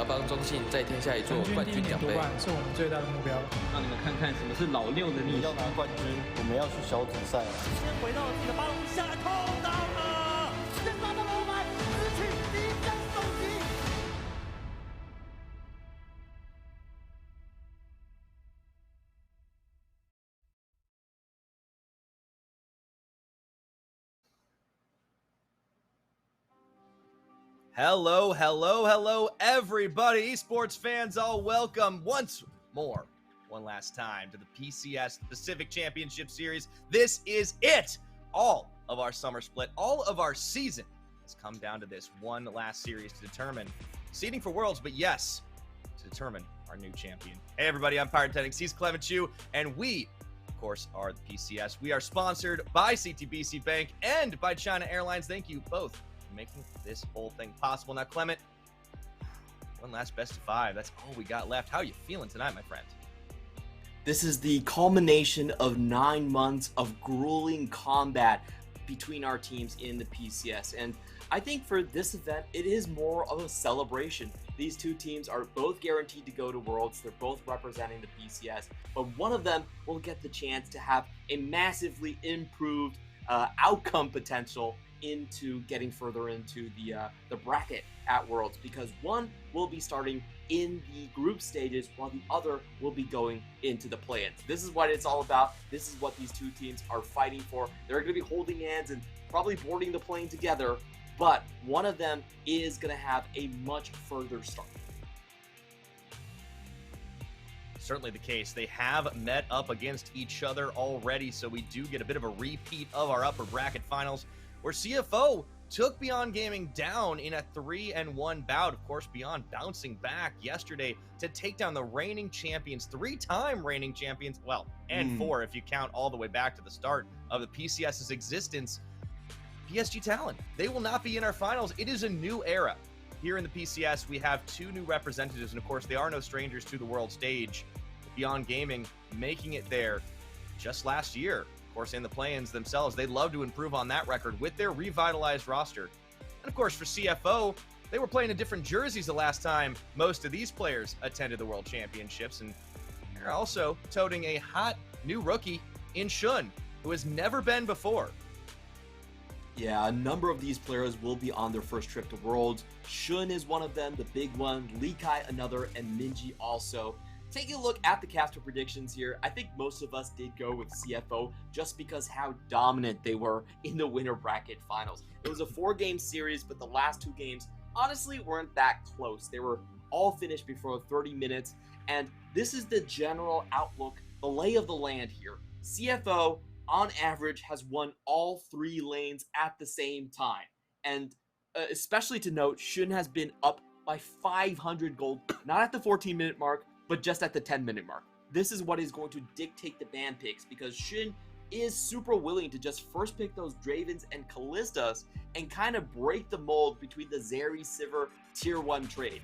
要帮中信再添下一座冠军奖杯。是我们最大的目标。让你们看看什么是老六的逆袭。要拿冠军，我们要去小组赛了。先回到了自己的八龙下来，扣到了，先拿到了500，失去第一张首席。Hello, hello, hello, everybody. Esports fans, all welcome once more, one last time to the PCS Pacific Championship Series. This is it. All of our summer split, all of our season has come down to this one last series to determine seeding for Worlds, but yes, to determine our new champion. Hey, everybody, I'm Pyrotechnics. He's Clement Chu, and we, of course, are the PCS. We are sponsored by CTBC Bank and by China Airlines. Thank you both making this whole thing possible. Now, Clement, one last best of 5. That's all we got left. How are you feeling tonight, my friend? This is the culmination of 9 months of grueling combat between our teams in the PCS. And I think for this event, it is more of a celebration. These two teams are both guaranteed to go to Worlds. They're both representing the PCS, but one of them will get the chance to have a massively improved outcome potential into getting further into the bracket at Worlds, because one will be starting in the group stages while the other will be going into the play-ins. This is what it's all about. This is what these two teams are fighting for. They're going to be holding hands and probably boarding the plane together, but one of them is going to have a much further start. Certainly the case. They have met up against each other already, so we do get a bit of a repeat of our upper bracket finals, where CFO took Beyond Gaming down in a 3-1 bout. Of course, Beyond bouncing back yesterday to take down the reigning champions, 3-time reigning champions, well, and 4 if you count all the way back to the start of the PCS's existence. PSG Talon, they will not be in our finals. It is a new era. Here in the PCS, we have 2 new representatives, and of course, they are no strangers to the world stage. Beyond Gaming making it there just last year. Of course, in the play-ins themselves, they'd love to improve on that record with their revitalized roster. And of course, for CFO, they were playing in different jerseys the last time most of these players attended the World Championships, and they're also toting a hot new rookie in Shun, who has never been before. Yeah, a number of these players will be on their first trip to Worlds. Shun is one of them, the big one, Lee Kai another, and Minji also. Taking a look at the caster predictions here, I think most of us did go with CFO just because how dominant they were in the winter bracket finals. It was a 4-game series, but the last 2 games honestly weren't that close. They were all finished before 30 minutes, and this is the general outlook, the lay of the land here. CFO, on average, has won all 3 lanes at the same time, and especially to note, Shun has been up by 500 gold, not at the 14-minute mark, but just at the 10-minute mark. This is what is going to dictate the ban picks, because Shin is super willing to just first pick those Dravens and Callistas and kind of break the mold between the Zeri Sivir tier 1 trade.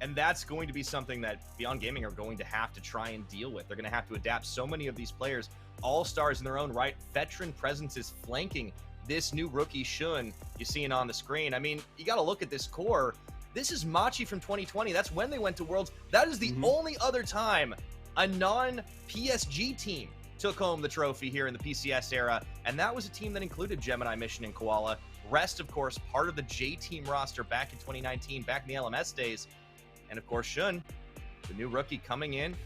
And that's going to be something that Beyond Gaming are going to have to try and deal with. They're going to have to adapt. So many of these players, all-stars in their own right, veteran presences flanking this new rookie Shun you're seeing on the screen. I mean, you got to look at this core. This is Machi from 2020. That's when they went to Worlds. That is the only other time a non-PSG team took home the trophy here in the PCS era, and that was a team that included Gemini Mission and Koala. Rest, of course, part of the J-Team roster back in 2019, back in the LMS days. And, of course, Shun, the new rookie coming in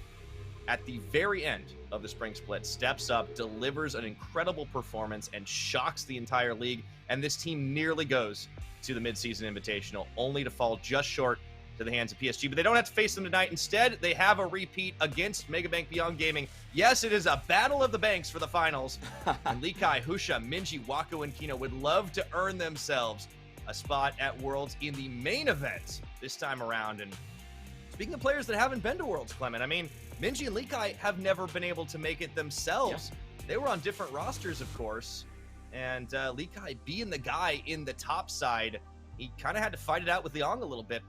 at the very end of the spring split, steps up, delivers an incredible performance, and shocks the entire league. And this team nearly goes to the midseason invitational, only to fall just short to the hands of PSG. But they don't have to face them tonight. Instead, they have a repeat against Megabank Beyond Gaming. Yes, it is a battle of the banks for the finals. And Lee Kai, Husha, Minji, Wako, and Kino would love to earn themselves a spot at Worlds in the main event this time around. And speaking of players that haven't been to Worlds, Clement, I mean, Minji and Lee Kai have never been able to make it themselves. Yeah. They were on different rosters, of course. And Lee Kai being the guy in the top side, he kind of had to fight it out with Liang a little bit.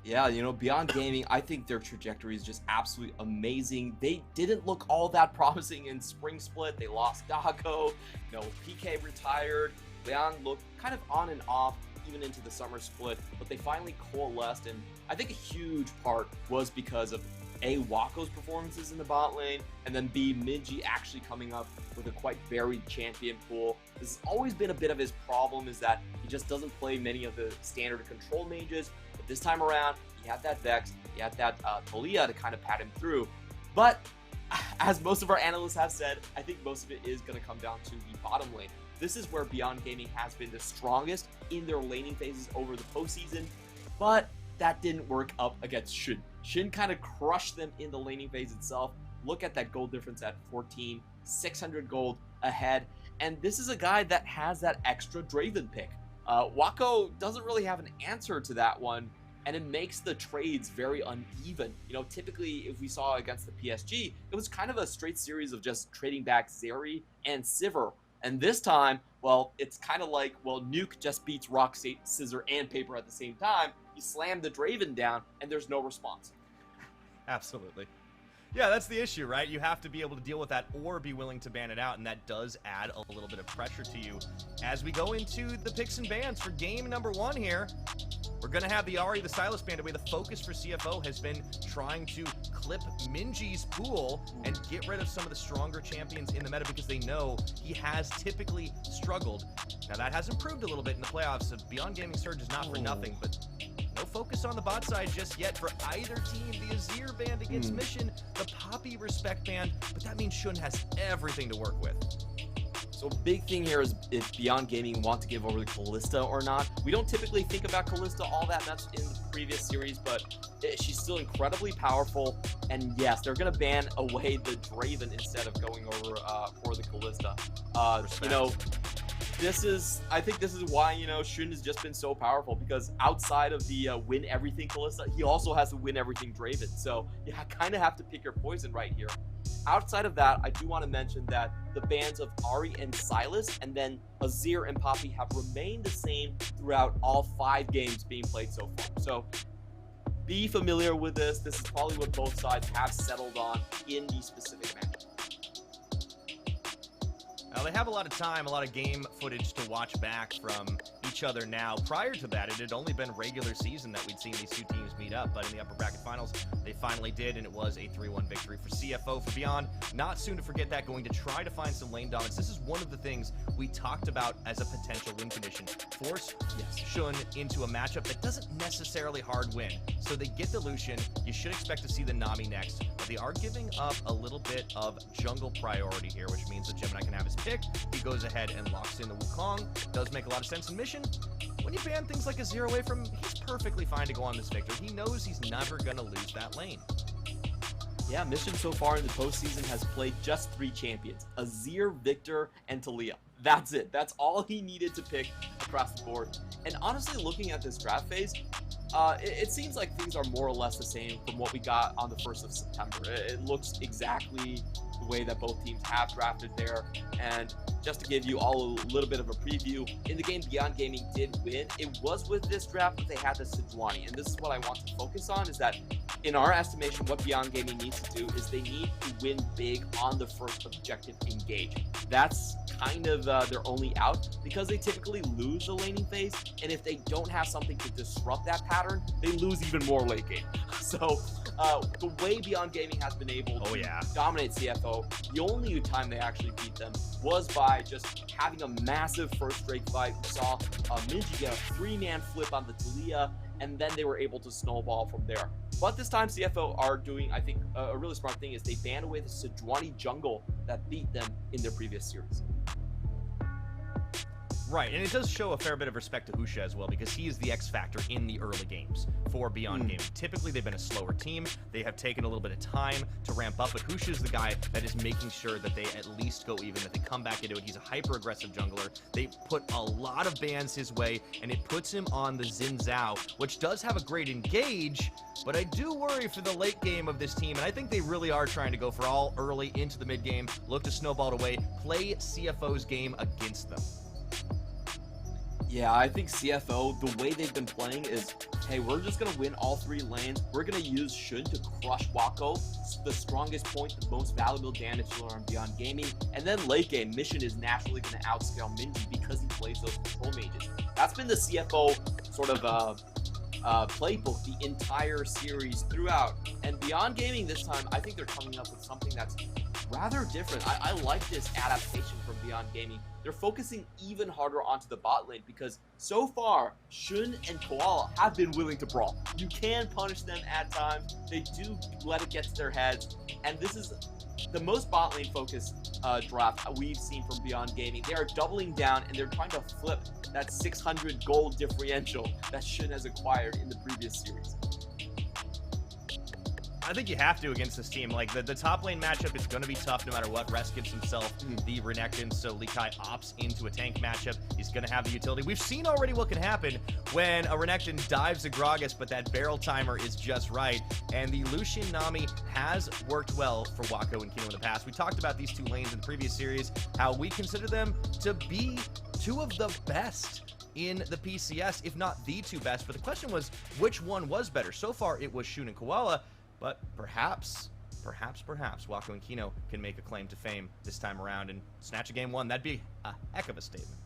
Yeah, you know, Beyond Gaming, I think their trajectory is just absolutely amazing. They didn't look all that promising in Spring Split. They lost Dago, PK retired. Liang looked kind of on and off. even into the summer split, but they finally coalesced, and I think a huge part was because of A, Wako's performances in the bot lane, and then B, Minji actually coming up with a quite varied champion pool. This has always been a bit of his problem, is that he just doesn't play many of the standard control mages, but this time around, he had that Vex, he had that Talia to kind of pat him through. But as most of our analysts have said, I think most of it is going to come down to the bottom lane. This is where Beyond Gaming has been the strongest in their laning phases over the postseason, but that didn't work up against Shin. Shin kind of crushed them in the laning phase itself. Look at that gold difference at 14, 600 gold ahead, and this is a guy that has that extra Draven pick. Wako doesn't really have an answer to that one, and it makes the trades very uneven. You know, typically if we saw against the PSG, it was kind of a straight series of just trading back Zeri and Sivir. And this time, well, it's kind of like, well, Nuke just beats rock, scissor, and paper at the same time. You slam the Draven down, and there's no response. Absolutely. Yeah, that's the issue, right? You have to be able to deal with that or be willing to ban it out, and that does add a little bit of pressure to you. As we go into the picks and bans for game number 1 here, we're going to have the Ahri, the Sylas band away. The focus for CFO has been trying to clip Minji's pool and get rid of some of the stronger champions in the meta because they know he has typically struggled. Now, that has improved a little bit in the playoffs, so Beyond Gaming Surge is not for nothing, but no focus on the bot side just yet for either team. The Azir band against Mission, the Poppy respect band, but that means Shun has everything to work with. So big thing here is if Beyond Gaming want to give over the Kalista or not. We don't typically think about Kalista all that much in the previous series, but she's still incredibly powerful. And yes, they're going to ban away the Draven instead of going over for the Kalista. You know, I think this is why, you know, Shun has just been so powerful, because outside of the win everything Kalista, he also has the win everything Draven. So you kind of have to pick your poison right here. Outside of that, I do want to mention that the bans of Ahri and Sylas, and then Azir and Poppy have remained the same throughout all 5 games being played so far. So be familiar with this. This is probably what both sides have settled on in these specific matches. Now, they have a lot of time, a lot of game footage to watch back from each other now. Prior to that, it had only been regular season that we'd seen these two teams meet up, but in the upper bracket finals, they finally did, and it was a 3-1 victory for CFO. For Beyond, not soon to forget that, going to try to find some lane dominance. This is one of the things we talked about as a potential win condition. Force Shun into a matchup that doesn't necessarily hard win. So they get the Lucian. You should expect to see the Nami next, but they are giving up a little bit of jungle priority here, which means that Gemini can have his pick. He goes ahead and locks in the Wukong. Does make a lot of sense in Mission. When you ban things like Azir away from him, he's perfectly fine to go on this victor. He knows he's never going to lose that lane. Yeah, Mission so far in the postseason has played just 3 champions: Azir, Victor, and Talia. That's it. That's all he needed to pick across the board. And honestly, looking at this draft phase, it seems like things are more or less the same from what we got on the 1st of September. It looks exactly the way that both teams have drafted there. And just to give you all a little bit of a preview, in the game Beyond Gaming did win, it was with this draft that they had the Sejuani. And this is what I want to focus on, is that in our estimation, what Beyond Gaming needs to do is they need to win big on the first objective, engage. That's kind of their only out, because they typically lose the laning phase, and if they don't have something to disrupt that pattern, they lose even more late game. So the way Beyond Gaming has been able to dominate CFO, the only time they actually beat them was by just having a massive first straight fight. We saw Minji get a 3-man flip on the Talia, and then they were able to snowball from there. But this time CFO are doing, I think, a really smart thing, is they banned away the Sejuani jungle that beat them in their previous series. Right, and it does show a fair bit of respect to Husha as well, because he is the X factor in the early games for Beyond Gaming. Typically, they've been a slower team. They have taken a little bit of time to ramp up, but Husha is the guy that is making sure that they at least go even, that they come back into it. He's a hyper-aggressive jungler. They put a lot of bans his way, and it puts him on the Xin Zhao, which does have a great engage, but I do worry for the late game of this team, and I think they really are trying to go for all early into the mid game, look to snowball it away, play CFO's game against them. Yeah, I think CFO, the way they've been playing is, hey, we're just going to win all 3 lanes. We're going to use Shun to crush Wako, the strongest point, the most valuable damage dealer on Beyond Gaming. And then late game, Mission is naturally going to outscale Minji because he plays those control mages. That's been the CFO sort of playbook the entire series throughout. And Beyond Gaming this time, I think they're coming up with something that's rather different. I like this adaptation from Beyond Gaming. They're focusing even harder onto the bot lane because so far, Shun and Koala have been willing to brawl. You can punish them at times. They do let it get to their heads. And this is the most bot lane focused draft we've seen from Beyond Gaming. They are doubling down and they're trying to flip that 600 gold differential that Shun has acquired in the previous series. I think you have to against this team. Like, the top lane matchup is going to be tough no matter what. Rest gives himself the Renekton, so Lee Kai opts into a tank matchup. He's going to have the utility. We've seen already what can happen when a Renekton dives a Gragas, but that barrel timer is just right. And the Lucian Nami has worked well for Wako and Kino in the past. We talked about these 2 lanes in the previous series, how we consider them to be 2 of the best in the PCS, if not the 2 best. But the question was, which one was better? So far, it was Shun and Koala. But perhaps Wako and Kino can make a claim to fame this time around and snatch a game 1. That'd be a heck of a statement.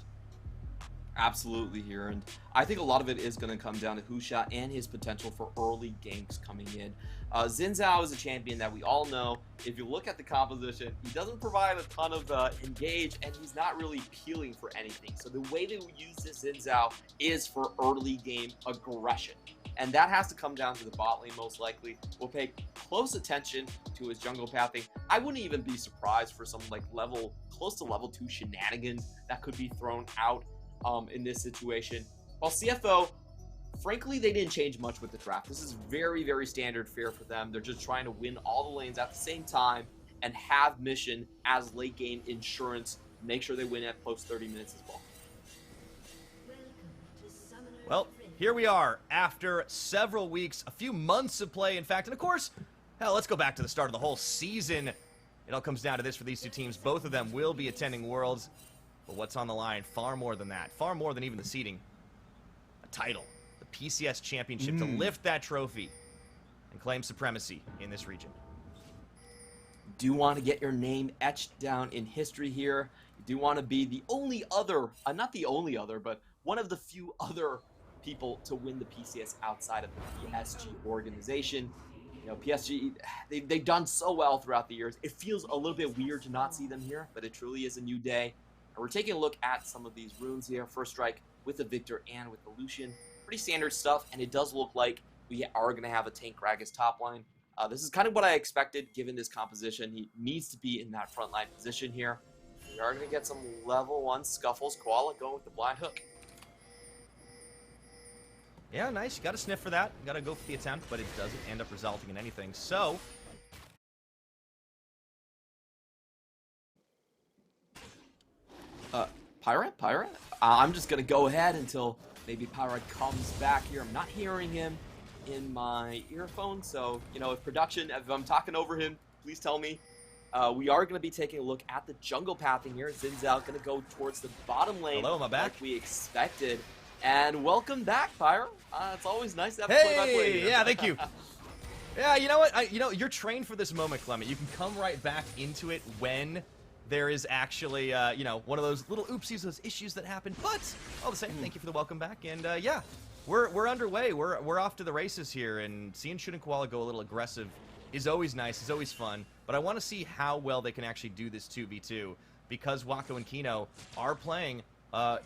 Absolutely here, and I think a lot of it is going to come down to Husha and his potential for early ganks coming in. Xin Zhao is a champion that we all know. If you look at the composition, he doesn't provide a ton of engage, and he's not really peeling for anything. So the way that we use this Xin Zhao is for early game aggression. And that has to come down to the bot lane most likely. We'll pay close attention to his jungle pathing. I wouldn't even be surprised for some like close to level 2 shenanigans that could be thrown out in this situation. While CFO, frankly, they didn't change much with the draft. This is very, very standard fare for them. They're just trying to win all the lanes at the same time and have Mission as late game insurance. Make sure they win at post 30 minutes as well. Well, here we are after several weeks, a few months of play, in fact. And of course, hell, let's go back to the start of the whole season. It all comes down to this for these 2 teams. Both of them will be attending Worlds. But what's on the line? Far more than that. Far more than even the seeding. A title. The PCS Championship to lift that trophy and claim supremacy in this region. Do want to get your name etched down in history here. You do want to be the only other, not the only other, but one of the few other people to win the PCS outside of the PSG organization. You know, PSG, they've done so well throughout the years. It feels a little bit weird to not see them here, but it truly is a new day. And we're taking a look at some of these runes here. First strike with the Victor and with the Lucian. Pretty standard stuff, and it does look like we are going to have a tank Gragas top line. This is kind of what I expected given this composition. He needs to be in that front line position here. We are going to get some level 1 scuffles. Koala going with the blind hook. Yeah, nice. You got to sniff for that. You got to go for the attempt, but it doesn't end up resulting in anything. So, Pyra? I'm just going to go ahead until maybe Pyra comes back here. I'm not hearing him in my earphone, so, you know, if I'm talking over him, please tell me. We are going to be taking a look at the jungle pathing here. Xin Zhao going to go towards the bottom lane. Hello, am I back? Like we expected. And welcome back, Pyra. It's always nice to have a hey, play-by-play here. Yeah, thank you. Yeah, you know what? You're trained for this moment, Clement. You can come right back into it when there is actually, one of those little oopsies, those issues that happen. But all the same, thank you for the welcome back. And yeah, we're underway. We're off to the races here, and seeing Shun and Koala go a little aggressive is always nice. Is always fun. But I want to see how well they can actually do this 2v2 because Wako and Kino are playing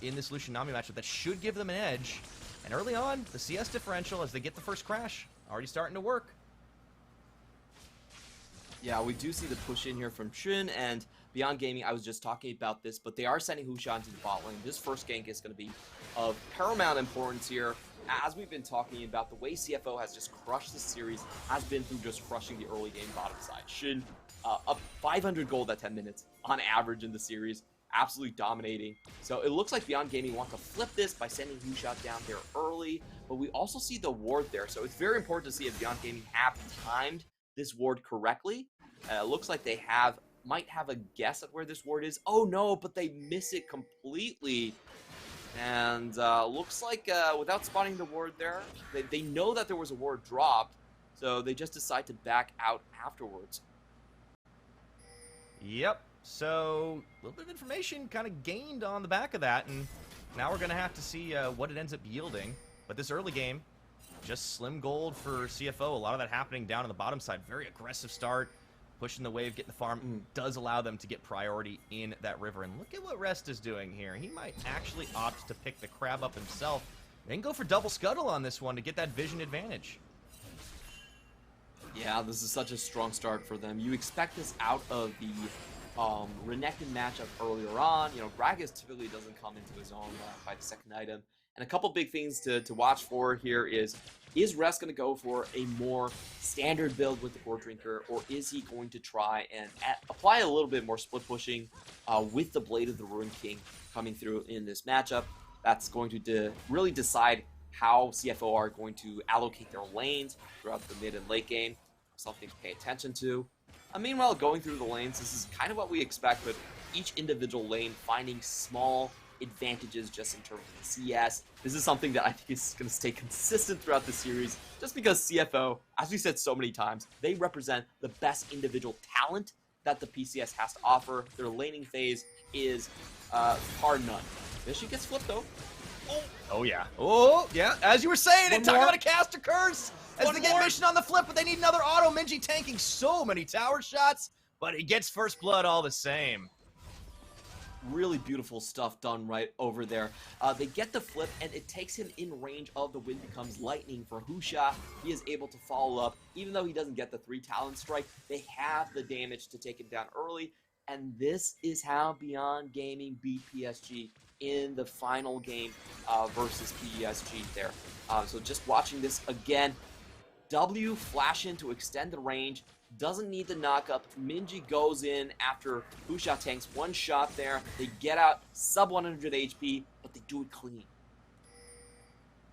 in this Lucian Nami matchup that should give them an edge. And early on, the CS differential as they get the first crash already starting to work. Yeah, we do see the push in here from Shun, and Beyond Gaming, I was just talking about this, but they are sending Husha into the bot lane. This first gank is going to be of paramount importance here. As we've been talking about, the way CFO has just crushed this series has been through just crushing the early game bottom side. Shun up 500 gold at 10 minutes on average in the series. Absolutely dominating. So it looks like Beyond Gaming want to flip this by sending Husha down there early, but we also see the ward there. So it's very important to see if Beyond Gaming have timed this ward correctly. It looks like they might have a guess at where this ward is. Oh no, but they miss it completely. And looks like without spotting the ward there, they know that there was a ward dropped, so they just decide to back out afterwards. Yep. So a little bit of information kind of gained on the back of that, and now we're going to have to see what it ends up yielding. But this early game, just slim gold for CFO. A lot of that happening down on the bottom side. Very aggressive start, pushing the wave, getting the farm. Does allow them to get priority in that river. And look at what Rest is doing here. He might actually opt to pick the crab up himself. Then go for double scuttle on this one to get that vision advantage. Yeah, this is such a strong start for them. You expect this out of the Renekton matchup earlier on. You know, Gragas typically doesn't come into his own by the second item. And a couple big things to watch for here is Rest going to go for a more standard build with the Core Drinker, or is he going to try and apply a little bit more split pushing with the Blade of the Ruined King coming through in this matchup? That's going to really decide how CFO are going to allocate their lanes throughout the mid and late game. Something to pay attention to. Meanwhile, going through the lanes, this is kind of what we expect, but each individual lane finding small advantages just in terms of the CS. This is something that I think is going to stay consistent throughout the series, just because CFO, as we said so many times, they represent the best individual talent that the PCS has to offer. Their laning phase is par none. This gets flipped though. Oh yeah. Oh yeah. As you were saying, One talking more. about a caster curse. As they get mission on the flip, but they need another auto. Minji tanking so many tower shots, but he gets first blood all the same. Really beautiful stuff done right over there. They get the flip, and it takes him in range of the Wind Becomes Lightning for Husha. He is able to follow up. Even though he doesn't get the 3 Talon Strike, they have the damage to take him down early. And this is how Beyond Gaming beat PSG in the final game versus PSG there. So just watching this again, W flash in to extend the range, doesn't need the knockup. Minji goes in after Husha tanks one shot there. They get out sub 100 HP, but they do it clean.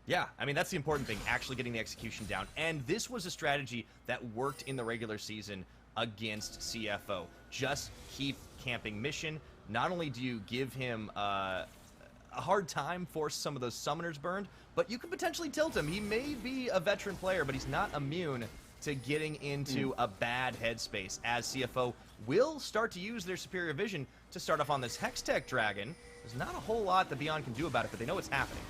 Yeah, I mean, that's the important thing, actually getting the execution down. And this was a strategy that worked in the regular season against CFO. Just keep camping mission. Not only do you give him a hard time, force some of those summoners burned, but you can potentially tilt him. He may be a veteran player, but he's not immune to getting into a bad headspace, as CFO will start to use their superior vision to start off on this Hextech Dragon. There's not a whole lot that Beyond can do about it, but they know it's happening.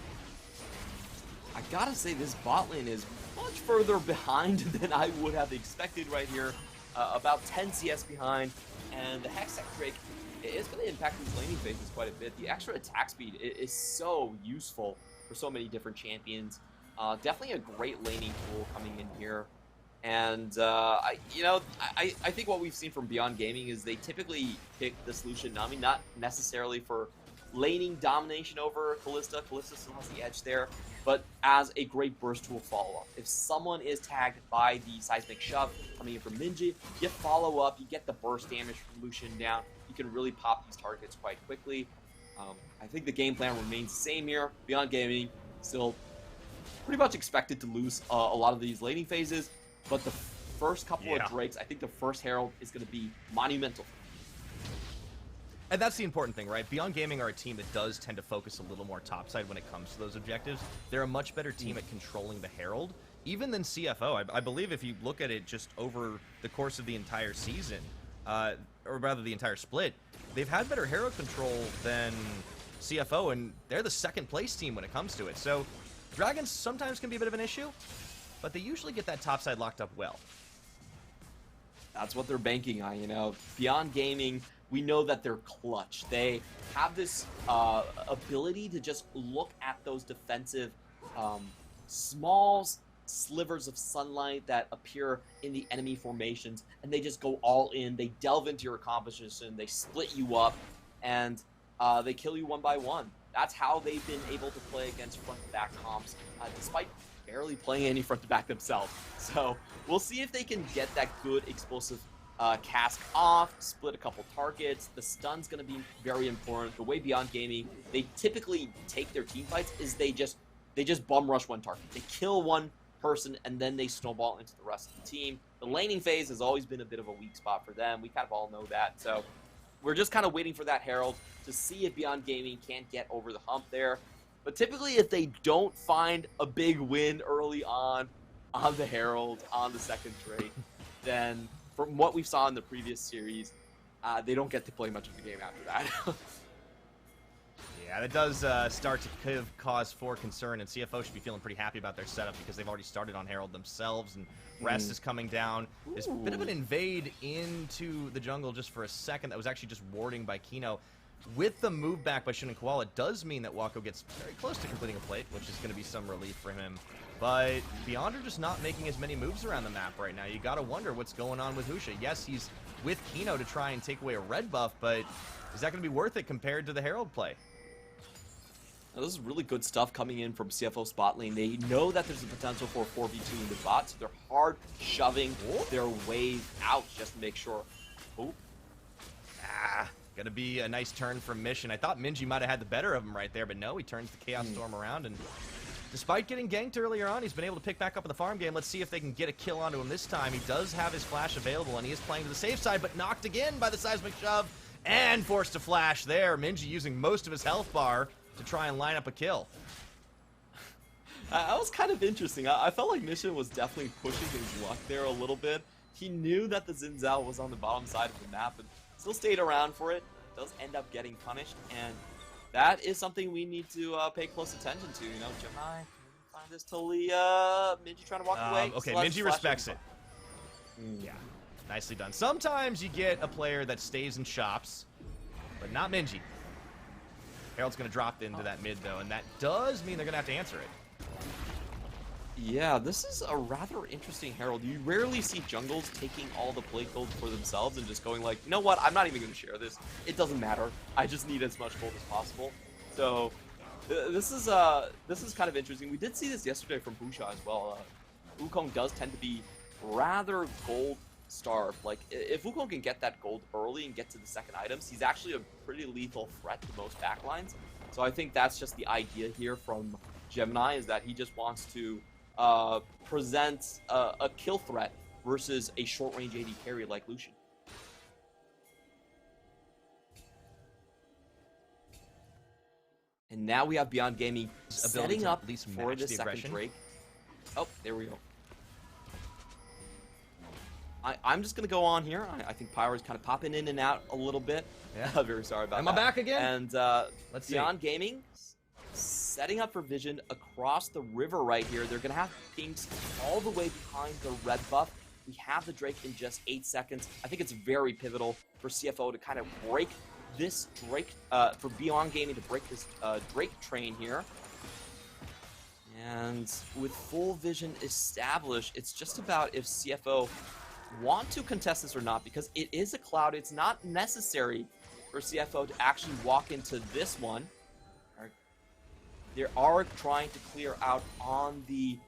I gotta say, this bot lane is much further behind than I would have expected right here. About 10 CS behind, and the Hextech Drake is going to impact these laning phases quite a bit. The extra attack speed is so useful for so many different champions. Definitely a great laning tool coming in here. And, I think what we've seen from Beyond Gaming is they typically pick the solution Nami, not necessarily for laning domination over Kalista. Kalista still has the edge there, but as a great burst tool follow-up. If someone is tagged by the seismic shove coming in from Minji, you follow up, you get the burst damage from Lucian down, you can really pop these targets quite quickly. I think the game plan remains the same here. Beyond Gaming still pretty much expected to lose a lot of these laning phases, but the first couple of Drakes, I think the first Herald is going to be monumental. And that's the important thing, right? Beyond Gaming are a team that does tend to focus a little more topside when it comes to those objectives. They're a much better team at controlling the Herald, even than CFO. I believe if you look at it just over the course of the entire season, or rather the entire split, they've had better Herald control than CFO, and they're the second place team when it comes to it. So Dragons sometimes can be a bit of an issue, but they usually get that topside locked up well. That's what they're banking on, you know. Beyond Gaming, we know that they're clutch. They have this ability to just look at those defensive small slivers of sunlight that appear in the enemy formations, and they just go all in. They delve into your composition, they split you up, and they kill you one by one. That's how they've been able to play against front-to-back comps, despite barely playing any front-to-back themselves. So we'll see if they can get that good explosive cask off, split a couple targets. The stun's going to be very important. The way Beyond Gaming, they typically take their team fights is they just bum rush one target. They kill one person, and then they snowball into the rest of the team. The laning phase has always been a bit of a weak spot for them. We kind of all know that. So we're just kind of waiting for that Herald to see if Beyond Gaming can't get over the hump there. But typically, if they don't find a big win early on the Herald, on the second Drake, then from what we saw in the previous series, they don't get to play much of the game after that. Yeah, that does start to kind of cause for concern, and CFO should be feeling pretty happy about their setup because they've already started on Herald themselves, and Rest is coming down. There's a bit of an invade into the jungle just for a second that was actually just warding by Kino. With the move back by Shun and Koala, it does mean that Wako gets very close to completing a plate, which is going to be some relief for him. But Beyonder just not making as many moves around the map right now. You got to wonder what's going on with Husha. Yes, he's with Kino to try and take away a red buff, but is that going to be worth it compared to the Herald play? Now, this is really good stuff coming in from CFO spot lane. They know that there's a potential for a 4v2 in the bot, so they're hard shoving their way out just to make sure. Oh. Gonna be a nice turn from Mission. I thought Minji might have had the better of him right there, but no, he turns the Chaos Storm around, and despite getting ganked earlier on, he's been able to pick back up in the farm game. Let's see if they can get a kill onto him this time. He does have his flash available, and he is playing to the safe side, but knocked again by the seismic shove, and forced to flash there. Minji using most of his health bar to try and line up a kill. That was kind of interesting. I felt like Mission was definitely pushing his luck there a little bit. He knew that the Xin Zhao was on the bottom side of the map, and still stayed around for it. Does end up getting punished, and that is something we need to pay close attention to. You know, Gemini, find this totally Minji trying to walk away. Okay, Minji respects it. Yeah, nicely done. Sometimes you get a player that stays in shops, but not Minji. Herald's going to drop into that mid, though, and that does mean they're going to have to answer it. Yeah, this is a rather interesting Herald. You rarely see jungles taking all the play gold for themselves and just going like, you know what, I'm not even going to share this. It doesn't matter. I just need as much gold as possible. So this is kind of interesting. We did see this yesterday from Busha as well. Wukong does tend to be rather gold starved. Like, if Wukong can get that gold early and get to the second items, he's actually a pretty lethal threat to most backlines. So I think that's just the idea here from Gemini, is that he just wants to present a kill threat versus a short-range AD carry like Lucian. And now we have Beyond Gaming setting up for the second Drake. Oh, there we go. I'm just going to go on here. I think Pyro's kind of popping in and out a little bit. Yeah. Very sorry about that. Am I back again? And Let's Beyond Gaming setting up for Vision across the river right here. They're going to have Pinks all the way behind the red buff. We have the Drake in just 8 seconds. I think it's very pivotal for CFO to kind of break this Drake, for Beyond Gaming to break this Drake train here. And with full vision established, it's just about if CFO want to contest this or not, because it is a cloud. It's not necessary for CFO to actually walk into this one. They are trying to clear out on the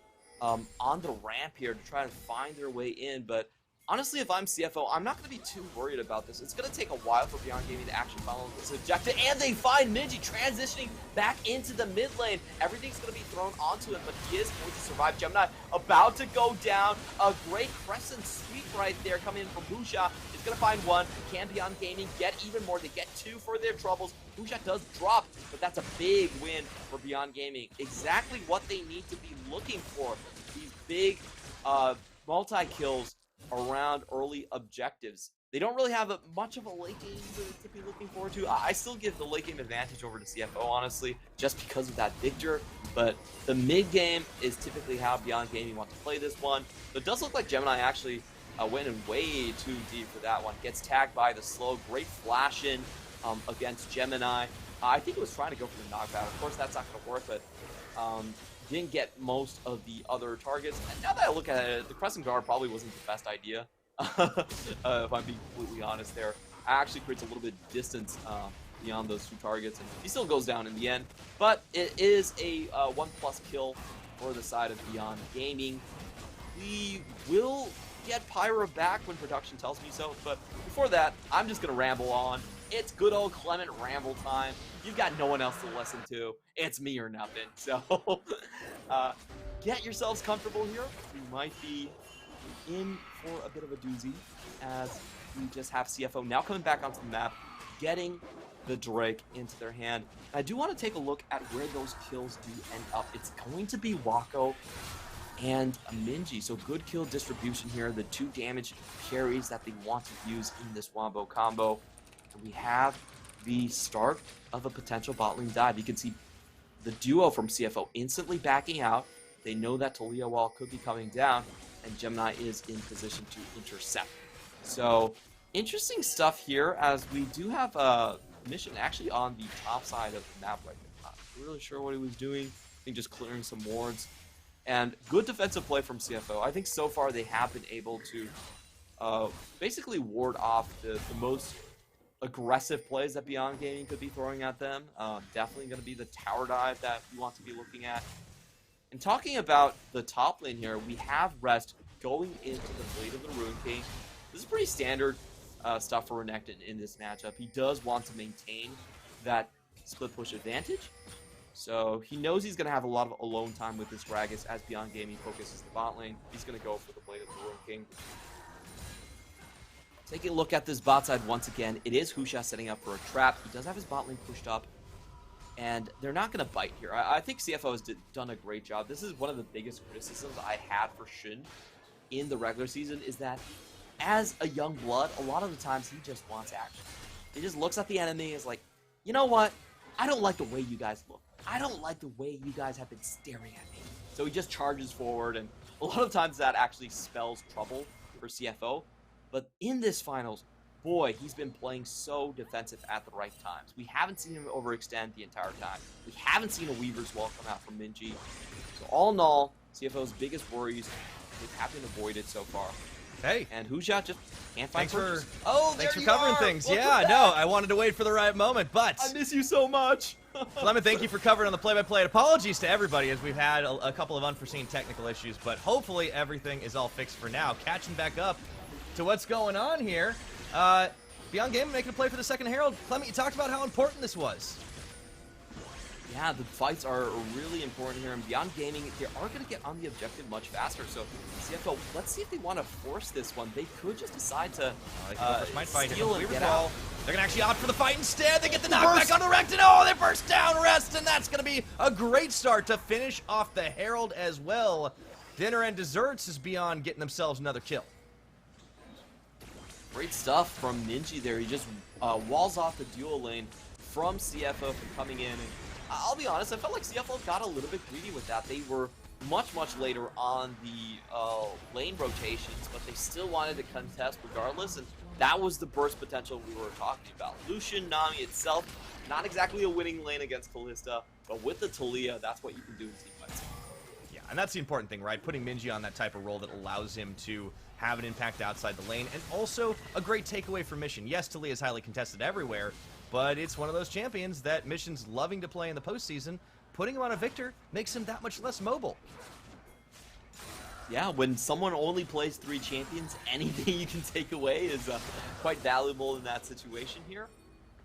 ramp here to try and find their way in, but honestly, if I'm CFO, I'm not going to be too worried about this. It's going to take a while for Beyond Gaming to actually follow this objective, and they find Minji transitioning back into the mid lane. Everything's going to be thrown onto him, but he is going to survive. Gemini about to go down. A great crescent sweep right there coming in from Busha. Is going to find one. Can Beyond Gaming get even more? They get two for their troubles. Busha does drop, but that's a big win for Beyond Gaming. Exactly what they need to be looking for. These big multi-kills around early objectives. They don't really have much of a late game to be looking forward to. I still give the late game advantage over to CFO, honestly, just because of that Victor. But the mid game is typically how Beyond Gaming wants to play this one. So it does look like Gemini actually went in way too deep for that one. Gets tagged by the slow. Great flash in against Gemini. I think it was trying to go for the knockback. Of course, that's not going to work, but didn't get most of the other targets. And now that I look at it, the Crescent Guard probably wasn't the best idea, if I'm being completely honest there. It actually creates a little bit of distance beyond those two targets, and he still goes down in the end. But it is a 1+ kill for the side of Beyond Gaming. We will get Pyro back when production tells me so, but before that, I'm just going to ramble on. It's good old Clement ramble time. You've got no one else to listen to. It's me or nothing. So get yourselves comfortable here. We might be in for a bit of a doozy as we just have CFO now coming back onto the map, getting the Drake into their hand. And I do want to take a look at where those kills do end up. It's going to be Wako and Minji. So good kill distribution here. The 2 damage carries that they want to use in this Wombo combo. And we have the start of a potential bot lane dive. You can see the duo from CFO instantly backing out. They know that Talia wall could be coming down, and Gemini is in position to intercept. So interesting stuff here, as we do have a mission actually on the top side of the map right now. Not really sure what he was doing. I think just clearing some wards. And good defensive play from CFO. I think so far they have been able to basically ward off the most aggressive plays that Beyond Gaming could be throwing at them. Definitely going to be the tower dive that we want to be looking at. And talking about the top lane here, we have Rest going into the Blade of the Ruin King. This is pretty standard stuff for Renekton in this matchup. He does want to maintain that split push advantage. So he knows he's going to have a lot of alone time with this Gragas as Beyond Gaming focuses the bot lane. He's going to go for the Blade of the Ruin King. Taking a look at this bot side once again, it is Husha setting up for a trap. He does have his bot lane pushed up, and they're not going to bite here. I think CFO has done a great job. This is one of the biggest criticisms I had for Shin in the regular season, is that as a young blood, a lot of the times he just wants action. He just looks at the enemy and is like, you know what? I don't like the way you guys look. I don't like the way you guys have been staring at me. So he just charges forward, and a lot of times that actually spells trouble for CFO. But in this finals, boy, he's been playing so defensive at the right times. We haven't seen him overextend the entire time. We haven't seen a Weaver's Wall come out from Minji. So all in all, CFO's biggest worries, they have been avoided so far. Hey. And Husha just can't find Thanks thanks for covering things. Yeah, no, I wanted to wait for the right moment, but I miss you so much. Clement, thank you for covering on the play-by-play. Apologies to everybody, as we've had a couple of unforeseen technical issues, but hopefully everything is all fixed for now. Catching back up to what's going on here. Beyond Gaming making a play for the second Herald. Clement, you talked about how important this was. Yeah, the fights are really important here, and Beyond Gaming, they are going to get on the objective much faster. So CFO, let's see if they want to force this one. They could just decide to steal and get out. They're going to actually opt for the fight instead. They get the knockback on the Renekton. Oh, they burst down Rest, and that's going to be a great start to finish off the Herald as well. Dinner and Desserts is Beyond getting themselves another kill. Great stuff from Minji there. He just walls off the dual lane from CFO from coming in. And I'll be honest, I felt like CFO got a little bit greedy with that. They were much later on the lane rotations, but they still wanted to contest regardless, and that was the burst potential we were talking about. Lucian, Nami itself, not exactly a winning lane against Kalista, but with the Talia, that's what you can do in team fights. Yeah, and that's the important thing, right? Putting Minji on that type of role that allows him to have an impact outside the lane, and also a great takeaway for Mission. Yes, Talia is highly contested everywhere, but it's one of those champions that Mission's loving to play in the postseason. Putting him on a Victor makes him that much less mobile. Yeah, when someone only plays 3 champions, anything you can take away is quite valuable in that situation here.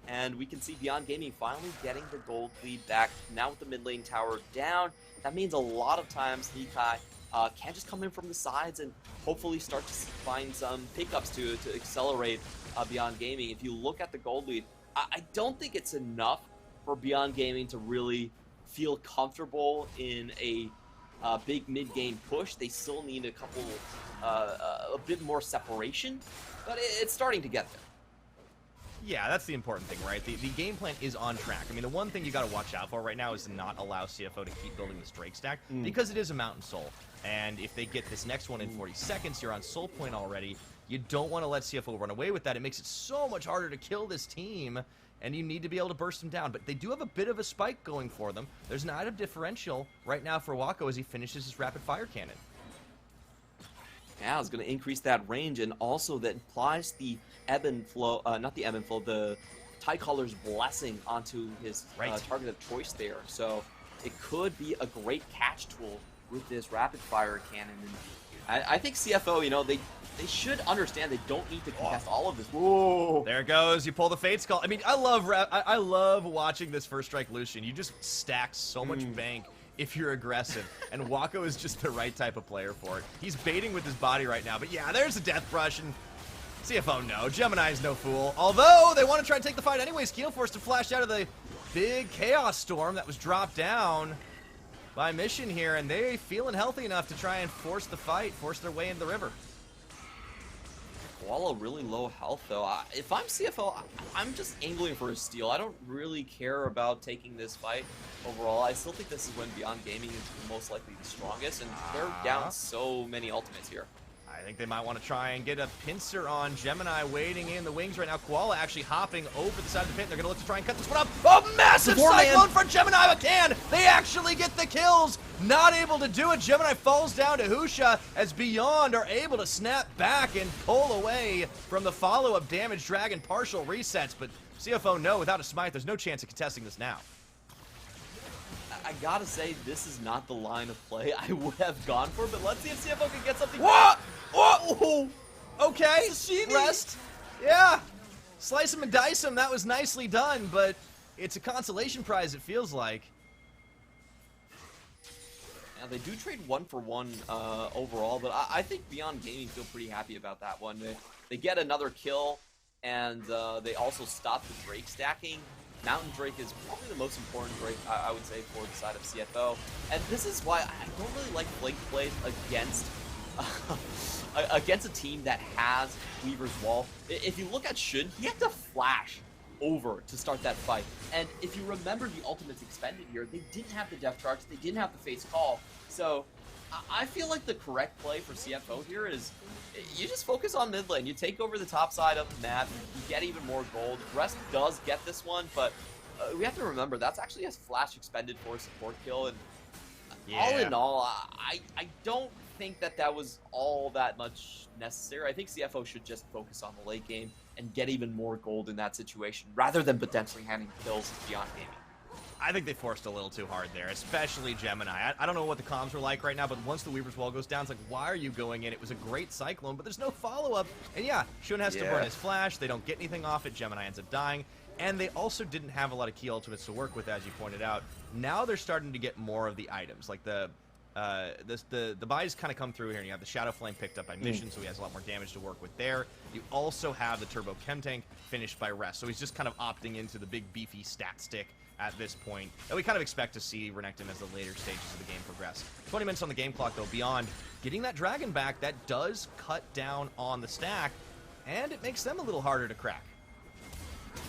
And we can see Beyond Gaming finally getting the gold lead back. Now with the mid lane tower down, that means a lot of times Nikai can just come in from the sides and hopefully start to find some pickups to accelerate Beyond Gaming. If you look at the gold lead, I don't think it's enough for Beyond Gaming to really feel comfortable in a big mid-game push. They still need a couple, a bit more separation, but it's starting to get there. Yeah, that's the important thing, right? The game plan is on track. I mean, the one thing you got to watch out for right now is to not allow CFO to keep building this Drake stack, because it is a Mountain Soul. And if they get this next one in 40 seconds, you're on Soul Point already. You don't want to let CFO run away with that. It makes it so much harder to kill this team, and you need to be able to burst them down. But they do have a bit of a spike going for them. There's an item differential right now for Wako as he finishes his rapid fire cannon. Yeah, it's going to increase that range, and also that applies the ebb and flow, not the ebb and flow, the Tidecaller's blessing onto his target of choice there. So it could be a great catch tool with this rapid fire cannon. And I think CFO, you know, they should understand they don't need to contest all of this. Whoa! There it goes. You pull the Fate's Call. I mean, I love watching this first strike Lucian. You just stack so much bank if you're aggressive, and Wako is just the right type of player for it. He's baiting with his body right now, but yeah, there's a death brush, and CFO, no. Gemini's no fool. Although, they want to try and take the fight anyways. Keel forced to flash out of the big Chaos Storm that was dropped down by Mission here, and they feeling healthy enough to try and force the fight, force their way into the river. Koala really low health, though. If I'm CFO, I'm just angling for a steal. I don't really care about taking this fight overall. I still think this is when Beyond Gaming is most likely the strongest, and they're down so many ultimates here. I think they might want to try and get a pincer on Gemini waiting in the wings right now. Koala actually hopping over the side of the pit. They're going to look to try and cut this one up. Oh, massive cyclone from Gemini, but can they actually get the kills? Not able to do it. Gemini falls down to Husha as Beyond are able to snap back and pull away from the follow-up damage. Dragon partial resets, but CFO, no, without a smite, there's no chance of contesting this now. I gotta say, this is not the line of play I would have gone for, but let's see if CFO can get something. What? Oh, okay. Rest. Yeah. Slice him and dice him. That was nicely done, but it's a consolation prize, it feels like. Yeah, they do trade 1-for-1 overall, but I think Beyond Gaming feel pretty happy about that one. They get another kill, and they also stop the Drake stacking. Mountain Drake is probably the most important Drake, I would say, for the side of CFO. And this is why I don't really like flank plays against against a team that has Weaver's Wall. If you look at Shun, he had to flash over to start that fight. And if you remember the ultimates expended here, they didn't have the Death Charge, they didn't have the face call. So I feel like the correct play for CFO here is you just focus on mid lane. You take over the top side of the map, you get even more gold. Rest does get this one, but we have to remember that's actually a flash expended for a support kill. And all in all, I don't think that was all that much necessary. I think CFO should just focus on the late game and get even more gold in that situation rather than potentially handing kills to Beyond Gaming. I think they forced a little too hard there, especially Gemini. I don't know what the comms are like right now, but once the Weaver's Wall goes down, it's like, why are you going in? It was a great Cyclone, but there's no follow-up. And yeah, Shun has to burn his flash. They don't get anything off it. Gemini ends up dying. And they also didn't have a lot of key ultimates to work with, as you pointed out. Now they're starting to get more of the items. Like the buys kind of come through here, and you have the Shadow Flame picked up by Mission, so he has a lot more damage to work with there. You also have the Turbo Chem Tank finished by Rest, so he's just kind of opting into the big beefy stat stick at this point that we kind of expect to see Renekton as the later stages of the game progress. 20 minutes on the game clock, though. Beyond getting that dragon back, that does cut down on the stack, and it makes them a little harder to crack.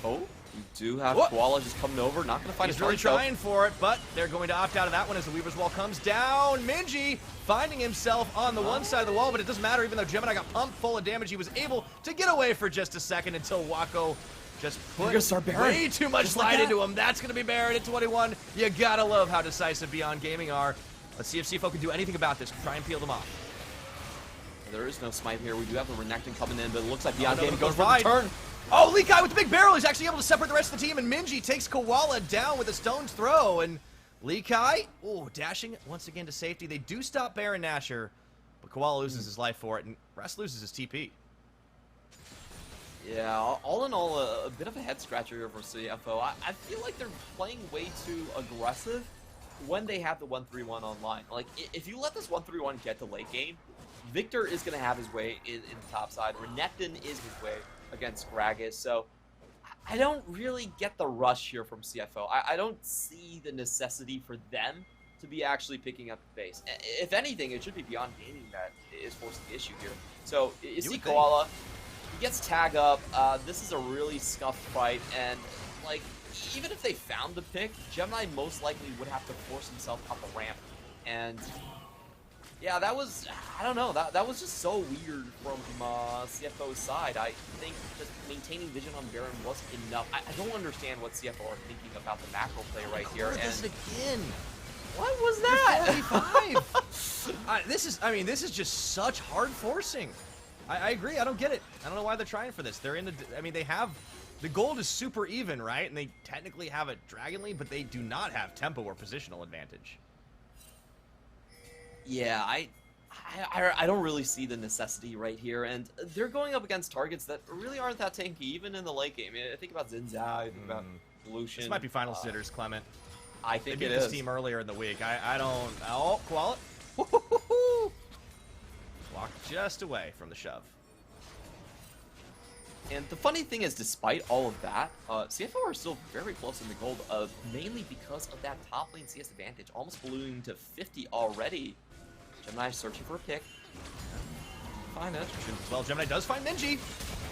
Oh, we do have Koala just coming over, not going to find He's really trying for it, but they're going to opt out of that one as the Weaver's Wall comes down. Minji finding himself on the one side of the wall, but it doesn't matter. Even though Gemini got pumped full of damage, he was able to get away for just a second until Wako just put way too much light into him. That's going to be Baron at 21. You got to love how decisive Beyond Gaming are. Let's see if CFO can do anything about this. Try and peel them off. There is no smite here. We do have the Renekton coming in, but it looks like Beyond Gaming goes for the turn. Oh, Leakai with the big barrel. He's actually able to separate the rest of the team, and Minji takes Koala down with a stone's throw. And Leakai, dashing once again to safety. They do stop Baron Nashor, but Koala loses his life for it, and Rest loses his TP. Yeah, all in all, a bit of a head-scratcher here for CFO. I feel like they're playing way too aggressive when they have the 1-3-1 online. Like, if you let this 1-3-1 get to late game, Victor is going to have his way in the top side. Renekton is his way against Gragas. So I don't really get the rush here from CFO. I don't see the necessity for them to be actually picking up the pace. If anything, it should be Beyond Gaming that is forcing the issue here. So you see Koala, he gets tag up. This is a really scuffed fight, and like even if they found the pick, Gemini most likely would have to force himself up a ramp. And yeah, that was, I don't know, that was just so weird from CFO's side. I think just maintaining vision on Baron wasn't enough. I don't understand what CFO are thinking about the macro play right here. And this again. What was that? 45. This is just such hard forcing. I agree. I don't get it. I don't know why they're trying for this. They're in the, they have, the gold is super even, right? And they technically have a Dragon Lead, but they do not have tempo or positional advantage. Yeah, I don't really see the necessity right here, and they're going up against targets that really aren't that tanky, even in the late game. I think about Xin Zhao, I think about Lucian. This might be final sitters, Clement. I think they beat this team earlier in the week. I don't. Oh, Koala. Walk just away from the shove. And the funny thing is, despite all of that, CFO are still very close in the gold, mainly because of that top lane CS advantage, almost ballooning to 50 already. Gemini searching for a pick. Find it. Well, Gemini does find Minji.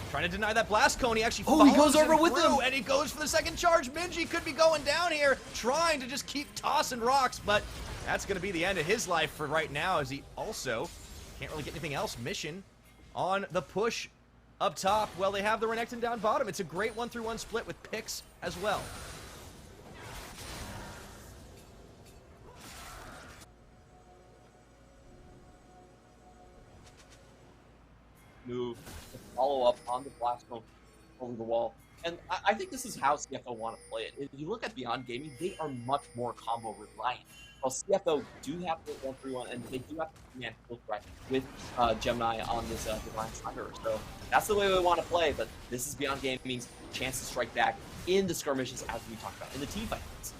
Trying to deny that blast cone. He actually he goes over with him, and he goes for the second charge. Minji could be going down here, trying to just keep tossing rocks, but that's going to be the end of his life for right now, as he also can't really get anything else. Mission on the push up top. Well, they have the Renekton down bottom. It's a great 1-3-1 split with picks as well. Move, follow up on the blast cone over the wall. And I think this is how CFO want to play it. If you look at Beyond Gaming, they are much more combo reliant. While CFO do have the 1-3-1, and they do have the command kill threat with Gemini on this Divine Thunder. So that's the way we want to play, but this is Beyond Gaming's chance to strike back in the skirmishes, as we talked about, in the team fights.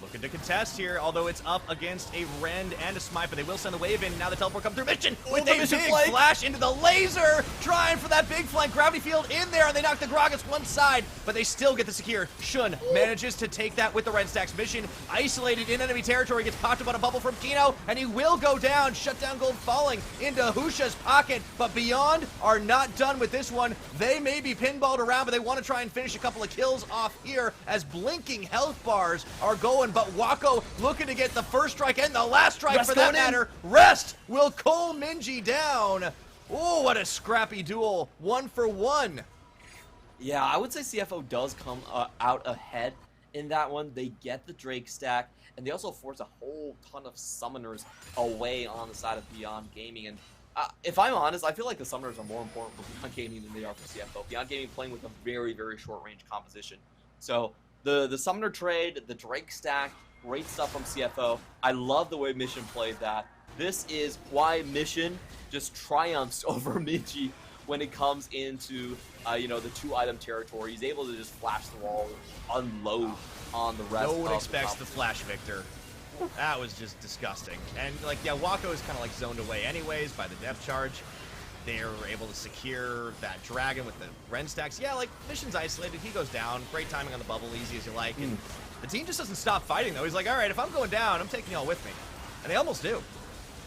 Looking to contest here, although it's up against a Rend and a Smite, but they will send the wave in. Now the teleport comes through. Mission with a big flash into the laser, trying for that big flank. Gravity field in there, and they knock the Gragas one side, but they still get the secure. Shun manages to take that with the Red Stacks. Mission isolated in enemy territory, gets popped up on a bubble from Kino, and he will go down. Shutdown gold falling into Husha's pocket, but Beyond are not done with this one. They may be pinballed around, but they want to try and finish a couple of kills off here as blinking health bars are going. But Wako looking to get the first strike and the last strike for that matter. Rest will cull Minji down. Oh, what a scrappy duel. 1 for 1. Yeah, I would say CFO does come out ahead in that one. They get the Drake stack, and they also force a whole ton of summoners away on the side of Beyond Gaming. And if I'm honest, I feel like the summoners are more important for Beyond Gaming than they are for CFO. Beyond Gaming playing with a very, very short-range composition. So the summoner trade, the Drake stack, great stuff from CFO. I love the way Mission played that. This is why Mission just triumphs over Minji when it comes into the 2-item territory. He's able to just flash the wall, unload on the rest. No one expects the flash victor. That was just disgusting. And Wako is kind of zoned away anyways by the depth charge. They were able to secure that dragon with the Ren stacks. Yeah, Mission's isolated. He goes down. Great timing on the bubble, easy as you like. And the team just doesn't stop fighting, though. He's like, all right, if I'm going down, I'm taking y'all with me. And they almost do.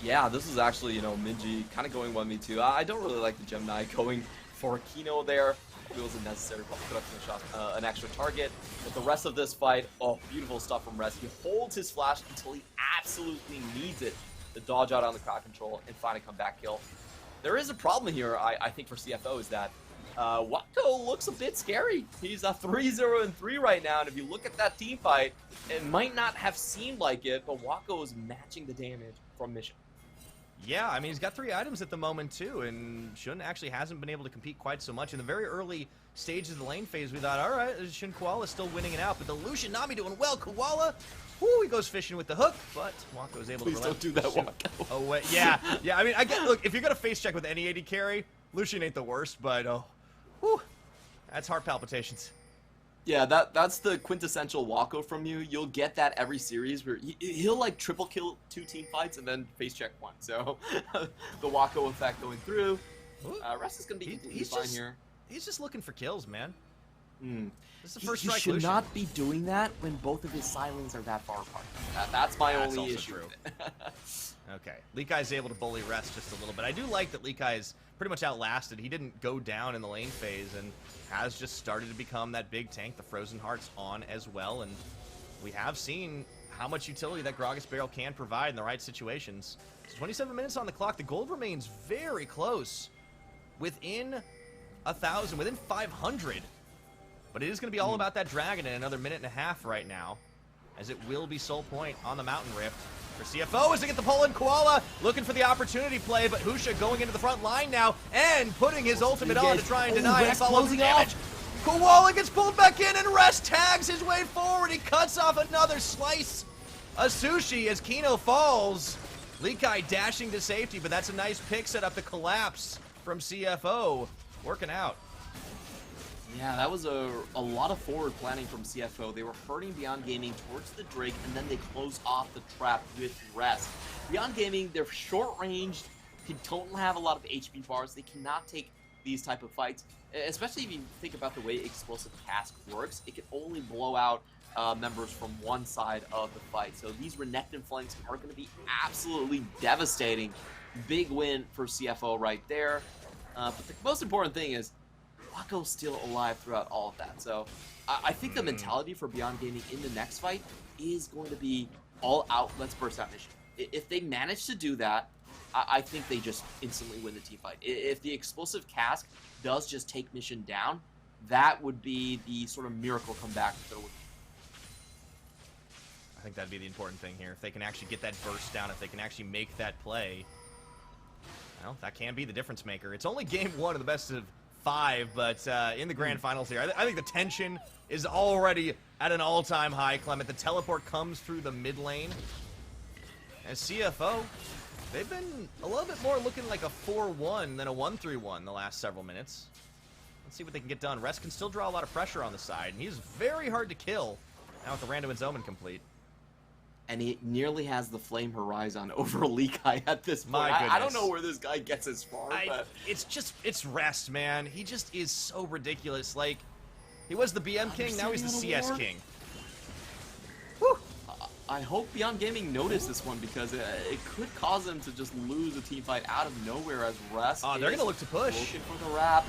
Yeah, this is actually, Minji kind of going 1v2. I don't really like the Gemini going for Kino there. It wasn't necessary, but put up an extra target. But the rest of this fight, beautiful stuff from Rest. He holds his flash until he absolutely needs it to dodge out on the crowd control and find a comeback kill. There is a problem here, I think, for CFO, is that Wako looks a bit scary. He's a 3-0-3 right now, and if you look at that team fight, it might not have seemed like it, but Wako is matching the damage from Mission. Yeah, I mean, he's got 3 items at the moment, too, and Shun actually hasn't been able to compete quite so much. In the very early stages of the lane phase, we thought, all right, Shun Koala's still winning it out, but the Lucian Nami doing well. Koala, whoo, he goes fishing with the hook, but Wako's able to Please don't do that, Wako. Oh, wait, yeah, I mean, look, if you're going to face check with any AD carry, Lucian ain't the worst, but, whew, that's heart palpitations. Yeah, that's the quintessential Wako from you. You'll get that every series where he'll triple kill 2 team fights and then face check 1. So the Wako effect going through. Rest is going to be completely fine here. He's just looking for kills, man. This is the first he strike should Lucian. not be doing that when both of his silings are that far apart. That's my only issue. True. Okay, Leakai is able to bully Rest just a little bit. I do like that Leakai is pretty much outlasted. He didn't go down in the lane phase and has just started to become that big tank. The Frozen Heart's on as well, and we have seen how much utility that Gragas Barrel can provide in the right situations. It's 27 minutes on the clock. The gold remains very close, within 1,000, within 500. But it is going to be all about that dragon in another minute and a half right now, as it will be Soul Point on the Mountain Rift. For CFO as they get the pull in. Koala looking for the opportunity play, but Husha going into the front line now and putting his ultimate on to try and deny and follow the damage. Koala gets pulled back in and Rest tags his way forward. He cuts off another slice of sushi as Kino falls. Leakai dashing to safety, but that's a nice pick set up the collapse from CFO. Working out. Yeah, that was a lot of forward planning from CFO. They were hurting Beyond Gaming towards the Drake, and then they close off the trap with Rest. Beyond Gaming, they're short-ranged, they don't have a lot of HP bars. They cannot take these type of fights, especially if you think about the way explosive cask works. It can only blow out members from one side of the fight. So these Renekton flanks are going to be absolutely devastating. Big win for CFO right there. But the most important thing is Waco's still alive throughout all of that. So I think the mentality for Beyond Gaming in the next fight is going to be all out, let's burst out mission. If they manage to do that, I think they just instantly win the team fight. If the explosive cask does just take mission down, that would be the sort of miracle comeback that they're looking for. I think that'd be the important thing here. If they can actually get that burst down, if they can actually make that play, well, that can be the difference maker. It's only game 1 of the best of 5, but in the grand finals here, I think the tension is already at an all-time high, Clement. The teleport comes through the mid lane. As CFO, they've been a little bit more looking like a 4-1 than a 1-3-1 the last several minutes. Let's see what they can get done. Rest can still draw a lot of pressure on the side, and he's very hard to kill now with the Random and Zoman complete. And he nearly has the Flame Horizon over Lekai at this point. My goodness. I don't know where this guy gets as far, but... It's Rest, man. He just is so ridiculous. Like, he was the BM King, now he's the CS King. Whew. I hope Beyond Gaming noticed this one, because it could cause them to just lose a team fight out of nowhere as Rest they're going to look to push. Looking for the wrap.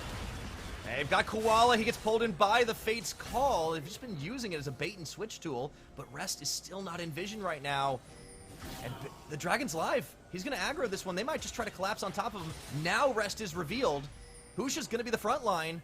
They've got Koala. He gets pulled in by the Fate's Call. They've just been using it as a bait and switch tool, but Rest is still not in vision right now. And the Dragon's live. He's going to aggro this one. They might just try to collapse on top of him. Now Rest is revealed. Husha's going to be the front line.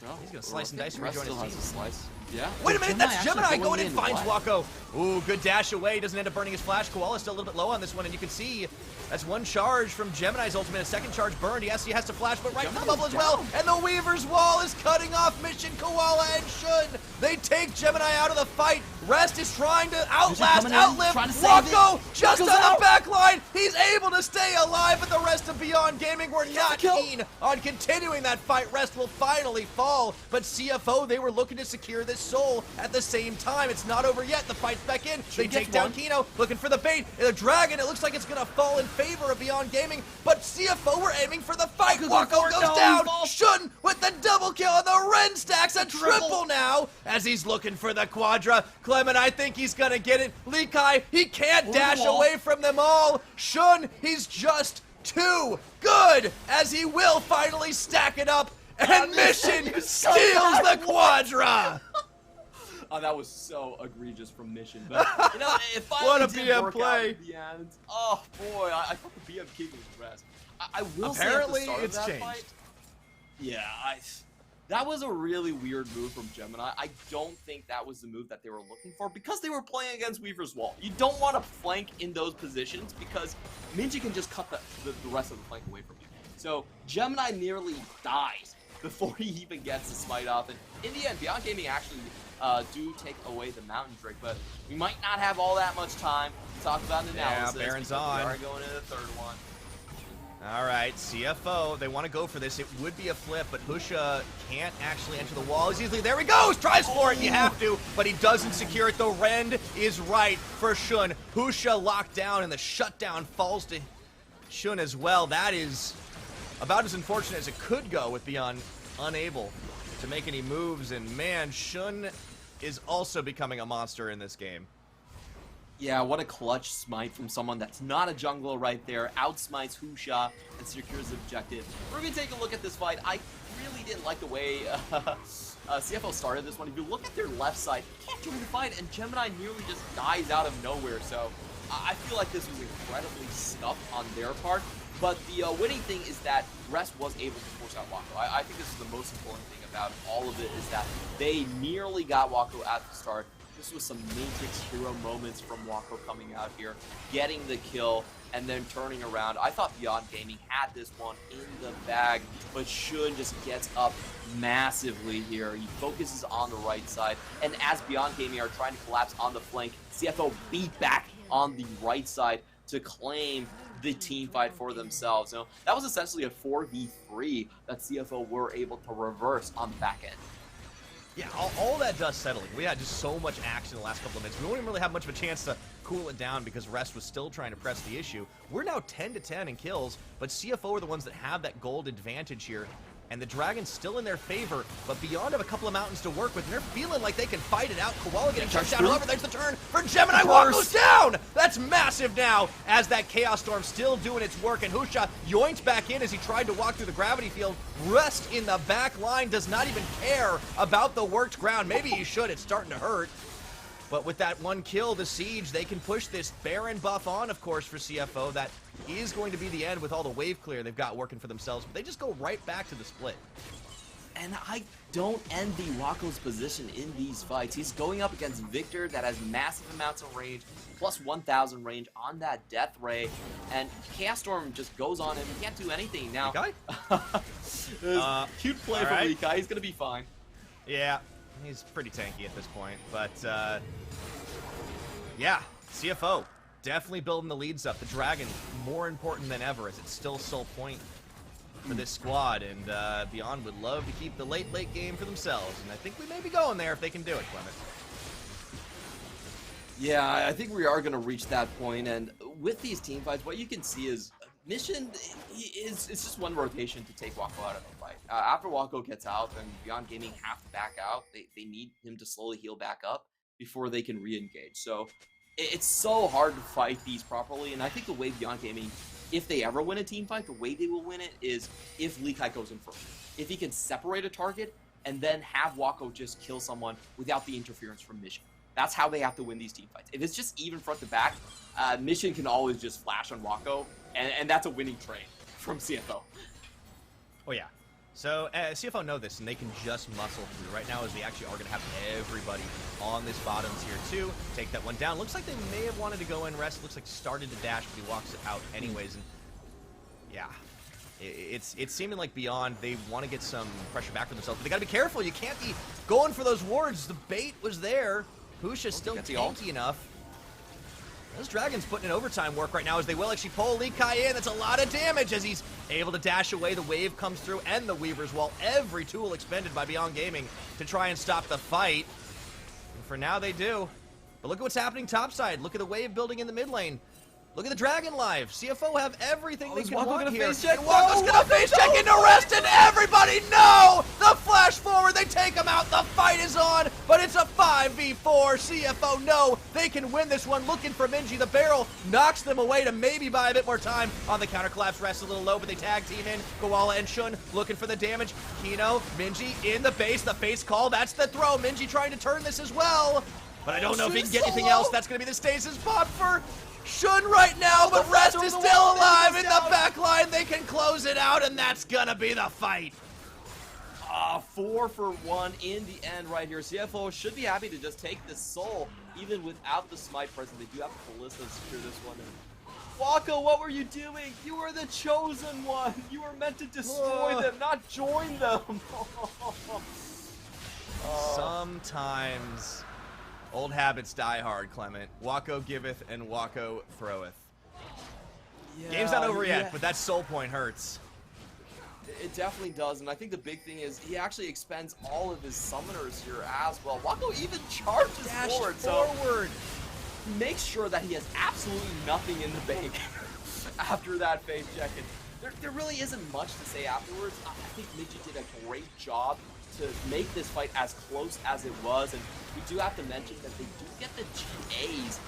No, he's going to slice and dice and rejoin his team. Slice. Yeah. Wait a minute, that's Gemini going in, finds What? Wako. Ooh, good dash away, doesn't end up burning his flash. Koala's still a little bit low on this one, and you can see that's one charge from Gemini's ultimate, a second charge burned. Yes, he has to flash, but right in the bubble as well. And the Weaver's Wall is cutting off Mission, Koala, and Shun. They take Gemini out of the fight. Rest is trying to outlast, outlive Wako just on the back line. He's able to stay alive, but the rest of Beyond Gaming were not keen on continuing that fight. Rest will finally fall, but CFO, they were looking to secure this soul at the same time. It's not over yet. The fight's back in. They take down Kino, looking for the bait. The Dragon, it looks like it's going to fall in favor of Beyond Gaming, but CFO were aiming for the fight. Wako goes down. Shun with the double kill, and the Ren stacks a triple now as he's looking for the Quadra. Clement, I think he's going to get it. Lekai, he can't dash away from them all. Shun, he's just too good as he will finally stack it up, and Mission steals the Quadra. Oh, that was so egregious from Mission. But, you know, it finally What a did BM work play. out in the end. Oh, boy. I thought the BM King was Rest. I will Apparently, say at the start it's of that changed. fight, yeah, that was a really weird move from Gemini. I don't think that was the move that they were looking for, because they were playing against Weaver's Wall. You don't want to flank in those positions, because Minji can just cut the rest of the flank away from you. So Gemini nearly dies before he even gets the smite off. And in the end, Beyond Gaming actually do take away the Mountain Drake, but we might not have all that much time to talk about an analysis. Yeah, Baron's because on. We are going into the third one. All right, CFO, they want to go for this. It would be a flip, but Husha can't actually enter the wall as easily. There he goes! Tries for it, you have to, but he doesn't secure it. The Rend is right for Shun. Husha locked down, and the shutdown falls to Shun as well. That is about as unfortunate as it could go, with Beyond unable to make any moves. And man, Shun is also becoming a monster in this game. Yeah, what a clutch smite from someone that's not a jungler right there. Outsmites Husha and secures the objective. We're going to take a look at this fight. I really didn't like the way CFO started this one. If you look at their left side, you can't join the fight, and Gemini nearly just dies out of nowhere. So I feel like this was incredibly scuffed on their part. But the winning thing is that Rest was able to force out Wako. I think this is the most important thing about all of it, is that they nearly got Wako at the start. This was some Matrix hero moments from Wako coming out here, getting the kill, and then turning around. I thought Beyond Gaming had this one in the bag, but Shun just gets up massively here. He focuses on the right side, and as Beyond Gaming are trying to collapse on the flank, CFO beat back on the right side to claim the team fight for themselves. So that was essentially a 4v3 that CFO were able to reverse on the back end. Yeah, all that dust settling. We had just so much action in the last couple of minutes. We don't even really have much of a chance to cool it down because Rest was still trying to press the issue. We're now 10-10 in kills, but CFO are the ones that have that gold advantage here. And the Dragon's still in their favor, but Beyond have a couple of mountains to work with, and they're feeling like they can fight it out. Koala getting touched down. However, there's the turn for Gemini. Waco's down! That's massive now, as that Chaos Storm still doing its work, and Husha yoinks back in as he tried to walk through the gravity field. Rest in the back line does not even care about the worked ground. Maybe he should. It's starting to hurt. But with that one kill, the Siege, they can push this Baron buff on, of course, for CFO. That is going to be the end with all the wave clear they've got working for themselves. But they just go right back to the split. And I don't envy Waco's position in these fights. He's going up against Victor that has massive amounts of range, plus 1,000 range on that Death Ray. And Chaos Storm just goes on him. He can't do anything now. Cute play from Likai. He's going to be fine. Yeah. He's pretty tanky at this point, but yeah, CFO definitely building the leads up. The Dragon more important than ever as it's still sole point for this squad, and Beyond would love to keep the late game for themselves, and I think we may be going there if they can do it, Clement. Yeah, I think we are going to reach that point, and with these team fights, what you can see is Mission it's just one rotation to take Wako out of the fight. After Wako gets out, then Beyond Gaming have to back out. They need him to slowly heal back up before they can re-engage. So it's so hard to fight these properly, and I think the way Beyond Gaming, if they ever win a team fight, the way they will win it is if Likai goes in first. If he can separate a target and then have Wako just kill someone without the interference from Mission. That's how they have to win these team fights. If it's just even front to back, Mission can always just flash on Wako, and that's a winning trade from CFO. Oh yeah. So CFO know this, and they can just muscle through. Right now, as they actually are going to have everybody on this bottom tier too. Take that one down. Looks like they may have wanted to go in Rest. Looks like he started to dash, but he walks it out anyways. And yeah, it's seeming like Beyond, they want to get some pressure back for themselves. But they got to be careful. You can't be going for those wards. The bait was there. Husha's still tanky enough. This Dragon's putting in overtime work right now as they will actually pull Likai in. That's a lot of damage as he's able to dash away. The wave comes through and the Weaver's Wall. Every tool expended by Beyond Gaming to try and stop the fight. And for now they do. But look at what's happening topside. Look at the wave building in the mid lane. Look at the Dragon live. CFO have everything they can want here. And Waco's gonna face check into Rest, and everybody no! The flash forward, they take him out. The fight is on, but it's a 5v4. CFO no, they can win this one. Looking for Minji. The barrel knocks them away to maybe buy a bit more time on the counter collapse. Rest a little low, but they tag team in. Koala and Shun looking for the damage. Kino, Minji in the base. The face call, that's the throw. Minji trying to turn this as well. But I don't know if he can get anything else. That's gonna be the stasis pop for Shun right now, but Rest is still alive in the back line. They can close it out, and that's gonna be the fight. 4 for 1 in the end right here. CFO should be happy to just take this soul, even without the smite present. They do have the Ballista to secure this one. And Wako, what were you doing? You were the chosen one. You were meant to destroy them, not join them. Sometimes old habits die hard, Clement. Wako giveth and Wako throweth. Yeah, game's not over yet, but that soul point hurts. It definitely does, and I think the big thing is he actually expends all of his summoners here as well. Wako even charges forward, so make sure that he has absolutely nothing in the bank after that face check. And there really isn't much to say afterwards. I think Minji did a great job to make this fight as close as it was, and we do have to mention that they do get the GAs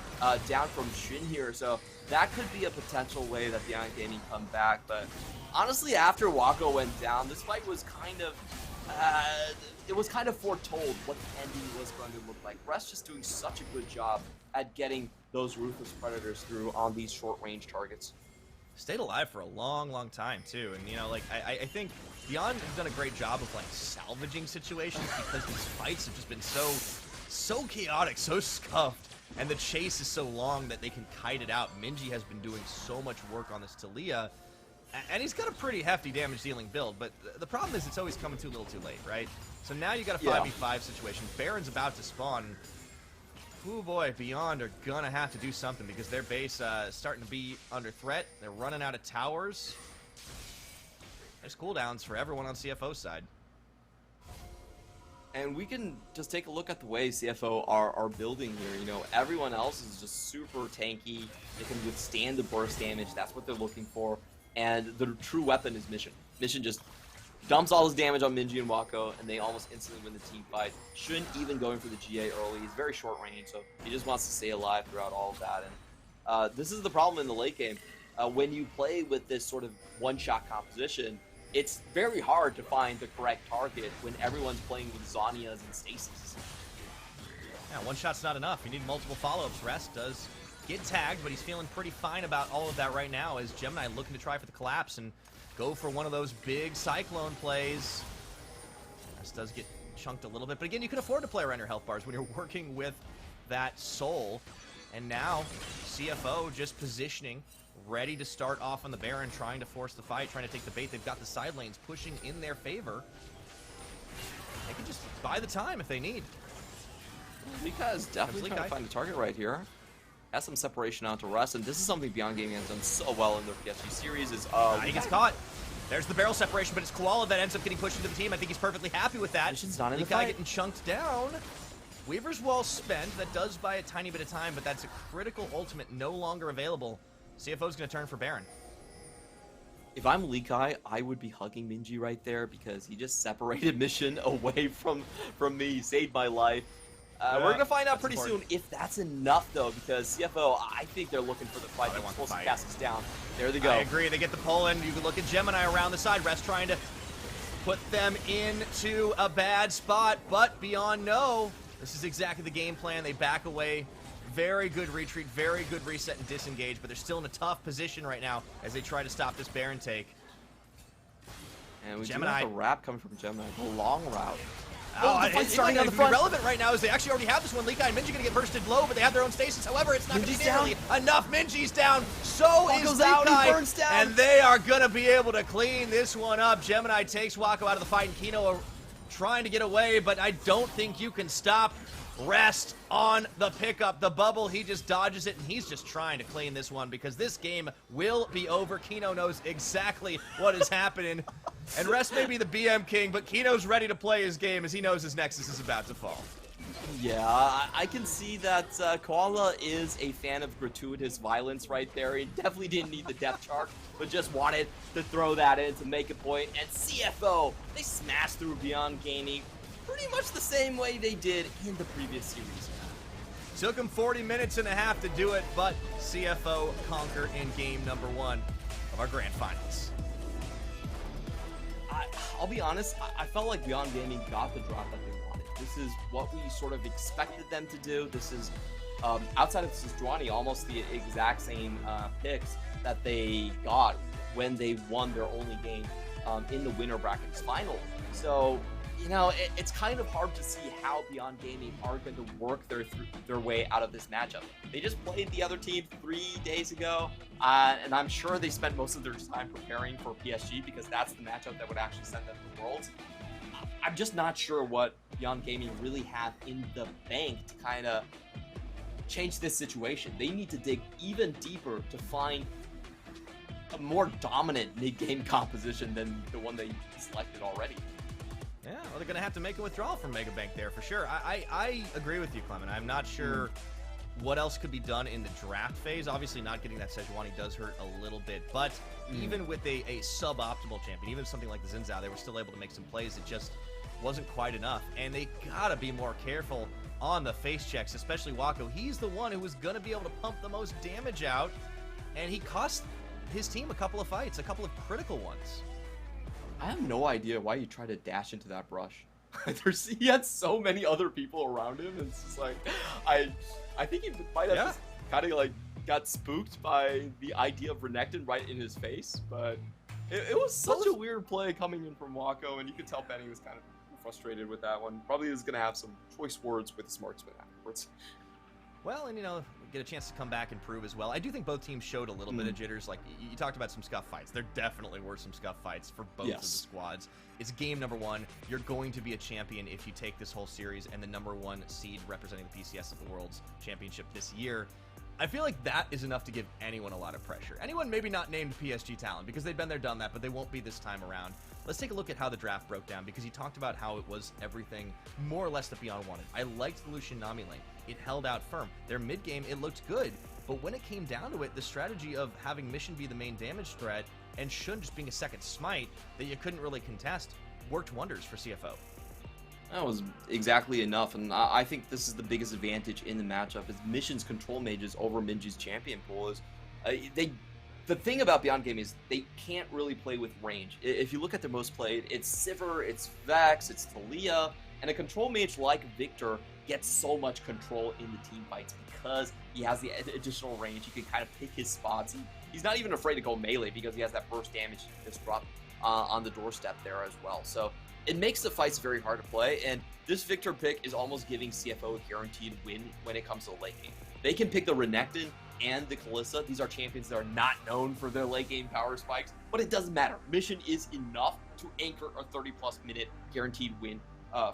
down from Shin here, so that could be a potential way that Beyond Gaming come back. But honestly, after Wako went down, this fight was kind of it was kind of foretold what the ending was going to look like. Rest just doing such a good job at getting those Ruthless Predators through on these short-range targets. Stayed alive for a long time too, and you know, like I think Beyond has done a great job of like salvaging situations because these fights have just been so chaotic, so scuffed, and the chase is so long that they can kite it out. Minji has been doing so much work on this Talia, and he's got a pretty hefty damage dealing build, but the problem is it's always coming too little too late, right? So now you got a 5v5 situation. Baron's about to spawn. Oh boy, Beyond are gonna have to do something because their base is starting to be under threat. They're running out of towers. There's cooldowns for everyone on CFO's side. And we can just take a look at the way CFO are building here. You know, everyone else is just super tanky. They can withstand the burst damage. That's what they're looking for. And the true weapon is Mission. Mission just dumps all his damage on Minji and Wako, and they almost instantly win the team fight. Shouldn't even go in for the GA early. He's very short range, so he just wants to stay alive throughout all of that. And this is the problem in the late game. When you play with this sort of one-shot composition, it's very hard to find the correct target when everyone's playing with Zhonya's and Stasis. Yeah, one shot's not enough. You need multiple follow-ups. Rest does get tagged, but he's feeling pretty fine about all of that right now as Gemini looking to try for the collapse and go for one of those big Cyclone plays. Rest does get chunked a little bit, but again, you can afford to play around your health bars when you're working with that Soul. And now, CFO just positioning, ready to start off on the Baron, trying to force the fight, trying to take the bait. They've got the side lanes pushing in their favor. They can just buy the time if they need. Likai is definitely trying to find a target right here. Has some separation onto Rust, and this is something Beyond Gaming has done so well in their PSG series. Is he gets caught. There's the barrel separation, but it's Koala that ends up getting pushed into the team. I think he's perfectly happy with that. Mission's not in the Likai fight. getting chunked down. Weaver's Wall spent. That does buy a tiny bit of time, but that's a critical ultimate no longer available. CFO's going to turn for Baron. If I'm Likai, I would be hugging Minji right there because he just separated Mission away from me. He saved my life. We're going to find out pretty soon if that's enough, though, because CFO, I think they're looking for the fight. They're supposed to cast us down. There they go. I agree. They get the pull in. You can look at Gemini around the side. Rest trying to put them into a bad spot, but Beyond no. This is exactly the game plan. They back away. Very good retreat, very good reset and disengage, but they're still in a tough position right now as they try to stop this Baron take. And we Gemini. do have a wrap coming from Gemini. The long route. The fight's starting on the front. Relevant right now is they actually already have this one. Likai and Minji gonna get bursted low, but they have their own stasis. However, it's not gonna be nearly enough. Minji's down. So is Likai, and they are gonna be able to clean this one up. Gemini takes Wako out of the fight, and Kino trying to get away, but I don't think you can stop Rest on the pickup. The bubble, he just dodges it, and he's just trying to clean this one because this game will be over. Kino knows exactly what is happening. And Rest may be the BM king, but Kino's ready to play his game as he knows his Nexus is about to fall. Yeah, I can see that Koala is a fan of gratuitous violence right there. He definitely didn't need the depth chart, but just wanted to throw that in to make a point. And CFO, they smashed through Beyond Gaming pretty much the same way they did in the previous series. Took him 40 minutes and a half to do it, but CFO conquered in game number 1 of our grand finals. I'll be honest, I felt like Beyond Gaming got the drop that they wanted. This is what we sort of expected them to do. This is, outside of Sejuani, almost the exact same picks that they got when they won their only game in the winner brackets final. So, you know, it's kind of hard to see how Beyond Gaming are going to work their way out of this matchup. They just played the other team 3 days ago, and I'm sure they spent most of their time preparing for PSG because that's the matchup that would actually send them to the Worlds. I'm just not sure what Beyond Gaming really have in the bank to kind of change this situation. They need to dig even deeper to find a more dominant mid-game composition than the one they selected already. Yeah, well, they're going to have to make a withdrawal from Mega Bank there for sure. I agree with you, Clement. I'm not sure what else could be done in the draft phase. Obviously, not getting that Sejuani does hurt a little bit, but even with a suboptimal champion, even something like the Xin Zhao, they were still able to make some plays. It just wasn't quite enough, and they got to be more careful on the face checks, especially Wako. He's the one who was going to be able to pump the most damage out, and he cost his team a couple of fights, a couple of critical ones. I have no idea why you try to dash into that brush. He had so many other people around him, and it's just like, I think he might have just kind of like got spooked by the idea of Renekton right in his face, but it was such a weird play coming in from Wako, and you could tell Penny was kind of frustrated with that one. Probably is going to have some choice words with Smartsman afterwards. Well, and you know, get a chance to come back and prove as well. I do think both teams showed a little bit of jitters. Like, you talked about some scuff fights. There definitely were some scuff fights for both of the squads. It's game number 1. You're going to be a champion if you take this whole series and the number 1 seed representing the PCS at the World's Championship this year. I feel like that is enough to give anyone a lot of pressure. Anyone maybe not named PSG talent, because they've been there, done that, but they won't be this time around. let's take a look at how the draft broke down, because he talked about how it was everything more or less that Beyond wanted. I liked the Lucian Nami lane. It held out firm. Their mid game, it looked good, but when it came down to it, the strategy of having Mission be the main damage threat and Shun just being a second smite that you couldn't really contest worked wonders for CFO. That was exactly enough, and I think this is the biggest advantage in the matchup is Mission's control mages over Minji's champion pool. Is the thing about Beyond Gaming is they can't really play with range. If you look at their most played, it's Sivir, it's Vex, it's Talia, and a control mage like Victor gets so much control in the team fights because he has the additional range. He can kind of pick his spots. He's not even afraid to go melee because he has that burst damage disrupt on the doorstep there as well. So it makes the fights very hard to play, and this Victor pick is almost giving CFO a guaranteed win when it comes to late game. They can pick the Renekton and the Kalista. These are champions that are not known for their late game power spikes, but it doesn't matter. Mission is enough to anchor a 30-plus minute guaranteed win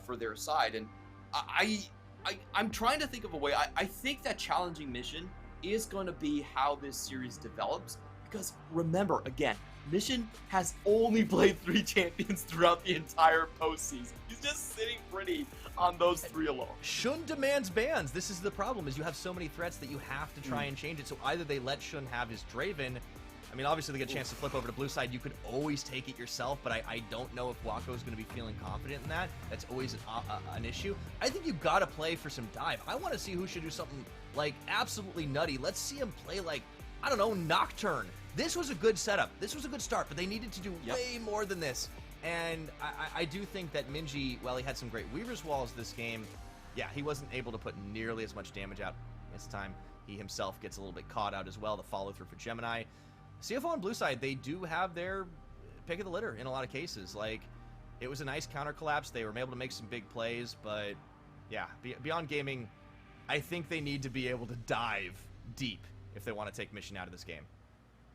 for their side, and I'm trying to think of a way. I think that challenging Mission is going to be how this series develops, because remember, again, Mission has only played 3 champions throughout the entire postseason. He's just sitting pretty on those 3 alone. Shun demands bans. This is the problem, is you have so many threats that you have to try and change it. So either they let Shun have his Draven. I mean, obviously they get a chance to flip over to blue side. You could always take it yourself, but I don't know if Wako is going to be feeling confident in that. That's always an issue. I think you've got to play for some dive. I want to see who should do something like absolutely nutty. Let's see him play like, I don't know, Nocturne. This was a good setup. This was a good start, but they needed to do way more than this. And I do think that Minji, while he had some great Weaver's Walls this game, yeah, he wasn't able to put nearly as much damage out this time. He himself gets a little bit caught out as well, the follow through for Gemini. CFO on blue side, they do have their pick of the litter in a lot of cases. Like, it was a nice counter collapse. They were able to make some big plays, but yeah, Beyond Gaming, I think they need to be able to dive deep if they want to take Mission out of this game.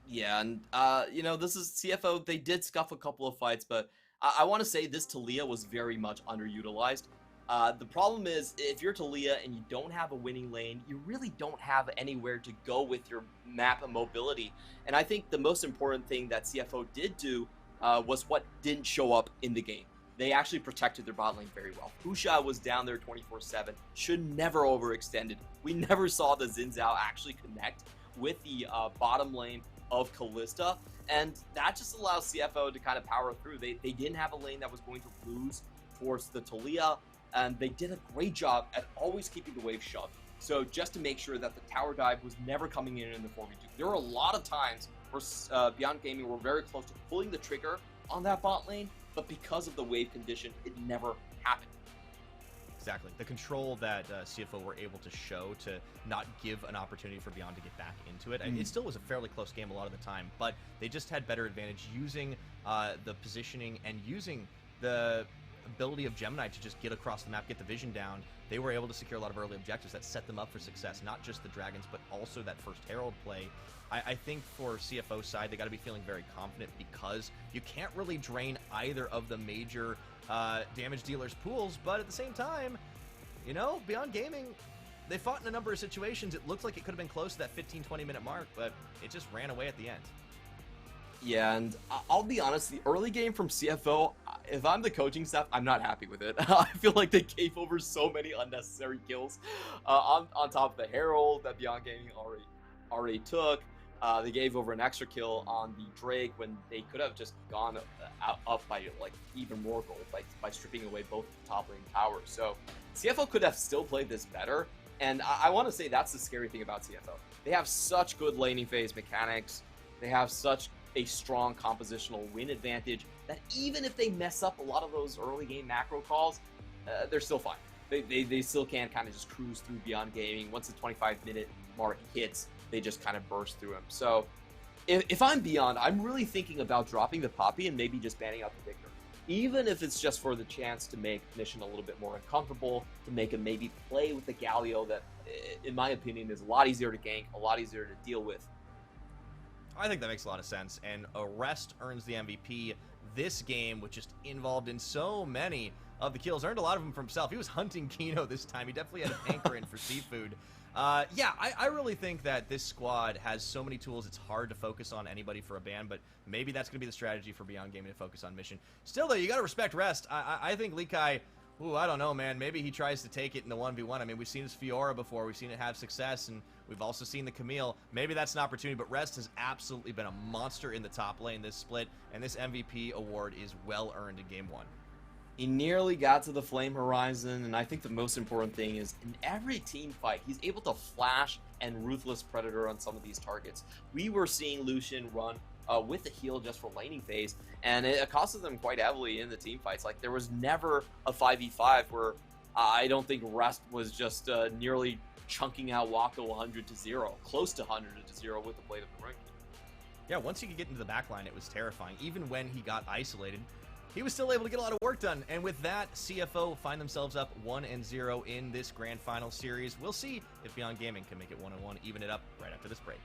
Yeah, and, you know, this is CFO. They did scuff a couple of fights, but I want to say this Talia was very much underutilized. The problem is, if you're Talia and you don't have a winning lane, you really don't have anywhere to go with your map and mobility. And I think the most important thing that CFO did do was what didn't show up in the game. They actually protected their bot lane very well. Husha was down there 24/7, should never overextended. We never saw the Xin Zhao actually connect with the bottom lane of Kalista, and that just allows CFO to kind of power through. They didn't have a lane that was going to lose towards the Talia, and they did a great job at always keeping the wave shoved. So just to make sure that the tower dive was never coming in the 4v2. There were a lot of times where Beyond Gaming were very close to pulling the trigger on that bot lane, but because of the wave condition, it never happened. Exactly. The control that CFO were able to show to not give an opportunity for Beyond to get back into it. It still was a fairly close game a lot of the time, but they just had better advantage using the positioning and using the ability of Gemini to just get across the map, get the vision down. They were able to secure a lot of early objectives that set them up for success, not just the dragons, but also that first Herald play. I think for CFO side, they got to be feeling very confident because you can't really drain either of the major damage dealers' pools, but at the same time, you know, Beyond Gaming, they fought in a number of situations. It looked like it could have been close to that 15-20 minute mark, but it just ran away at the end. Yeah, and I'll be honest, the early game from CFO, if I'm the coaching staff, I'm not happy with it. I feel like they gave over so many unnecessary kills on top of the Herald that Beyond Gaming already took. They gave over an extra kill on the Drake when they could have just gone up by like even more gold by stripping away both the top lane towers. So CFO could have still played this better, and I want to say that's the scary thing about CFO. They have such good laning phase mechanics. They have such a strong compositional win advantage that even if they mess up a lot of those early game macro calls, they're still fine. They still can kind of just cruise through Beyond Gaming. Once the 25-minute mark hits, they just kind of burst through him. So if I'm Beyond, I'm really thinking about dropping the Poppy and maybe just banning out the Victor. Even if it's just for the chance to make Mission a little bit more uncomfortable, to make him maybe play with the Galio that, in my opinion, is a lot easier to gank, a lot easier to deal with. I think that makes a lot of sense, and Arrest earns the MVP this game, which just involved in so many of the kills. Earned a lot of them for himself. He was hunting Kino this time. He definitely had an anchor in for Seafood. Yeah, I really think that this squad has so many tools, it's hard to focus on anybody for a ban, but maybe that's going to be the strategy for Beyond Gaming to focus on Mission. Still, though, you got to respect Rest. I think Likai, ooh, I don't know, man. Maybe he tries to take it in the 1v1. I mean, we've seen his Fiora before. We've seen it have success, and we've also seen the Camille. Maybe that's an opportunity, but Rest has absolutely been a monster in the top lane this split, and this MVP award is well earned in Game 1. He nearly got to the Flame Horizon, and I think the most important thing is in every team fight, he's able to flash and Ruthless Predator on some of these targets. We were seeing Lucian run with the heal just for laning phase, and it costed them quite heavily in the team fights. Like, there was never a 5v5 where I don't think Rest was just nearly chunking out Wako 100 to 0, close to 100 to 0 with the Blade of the Ring. Yeah, once he could get into the backline, it was terrifying. Even when he got isolated, he was still able to get a lot of work done. And with that, CFO find themselves up 1-0 in this Grand Final series. We'll see if Beyond Gaming can make it 1-1, even it up right after this break.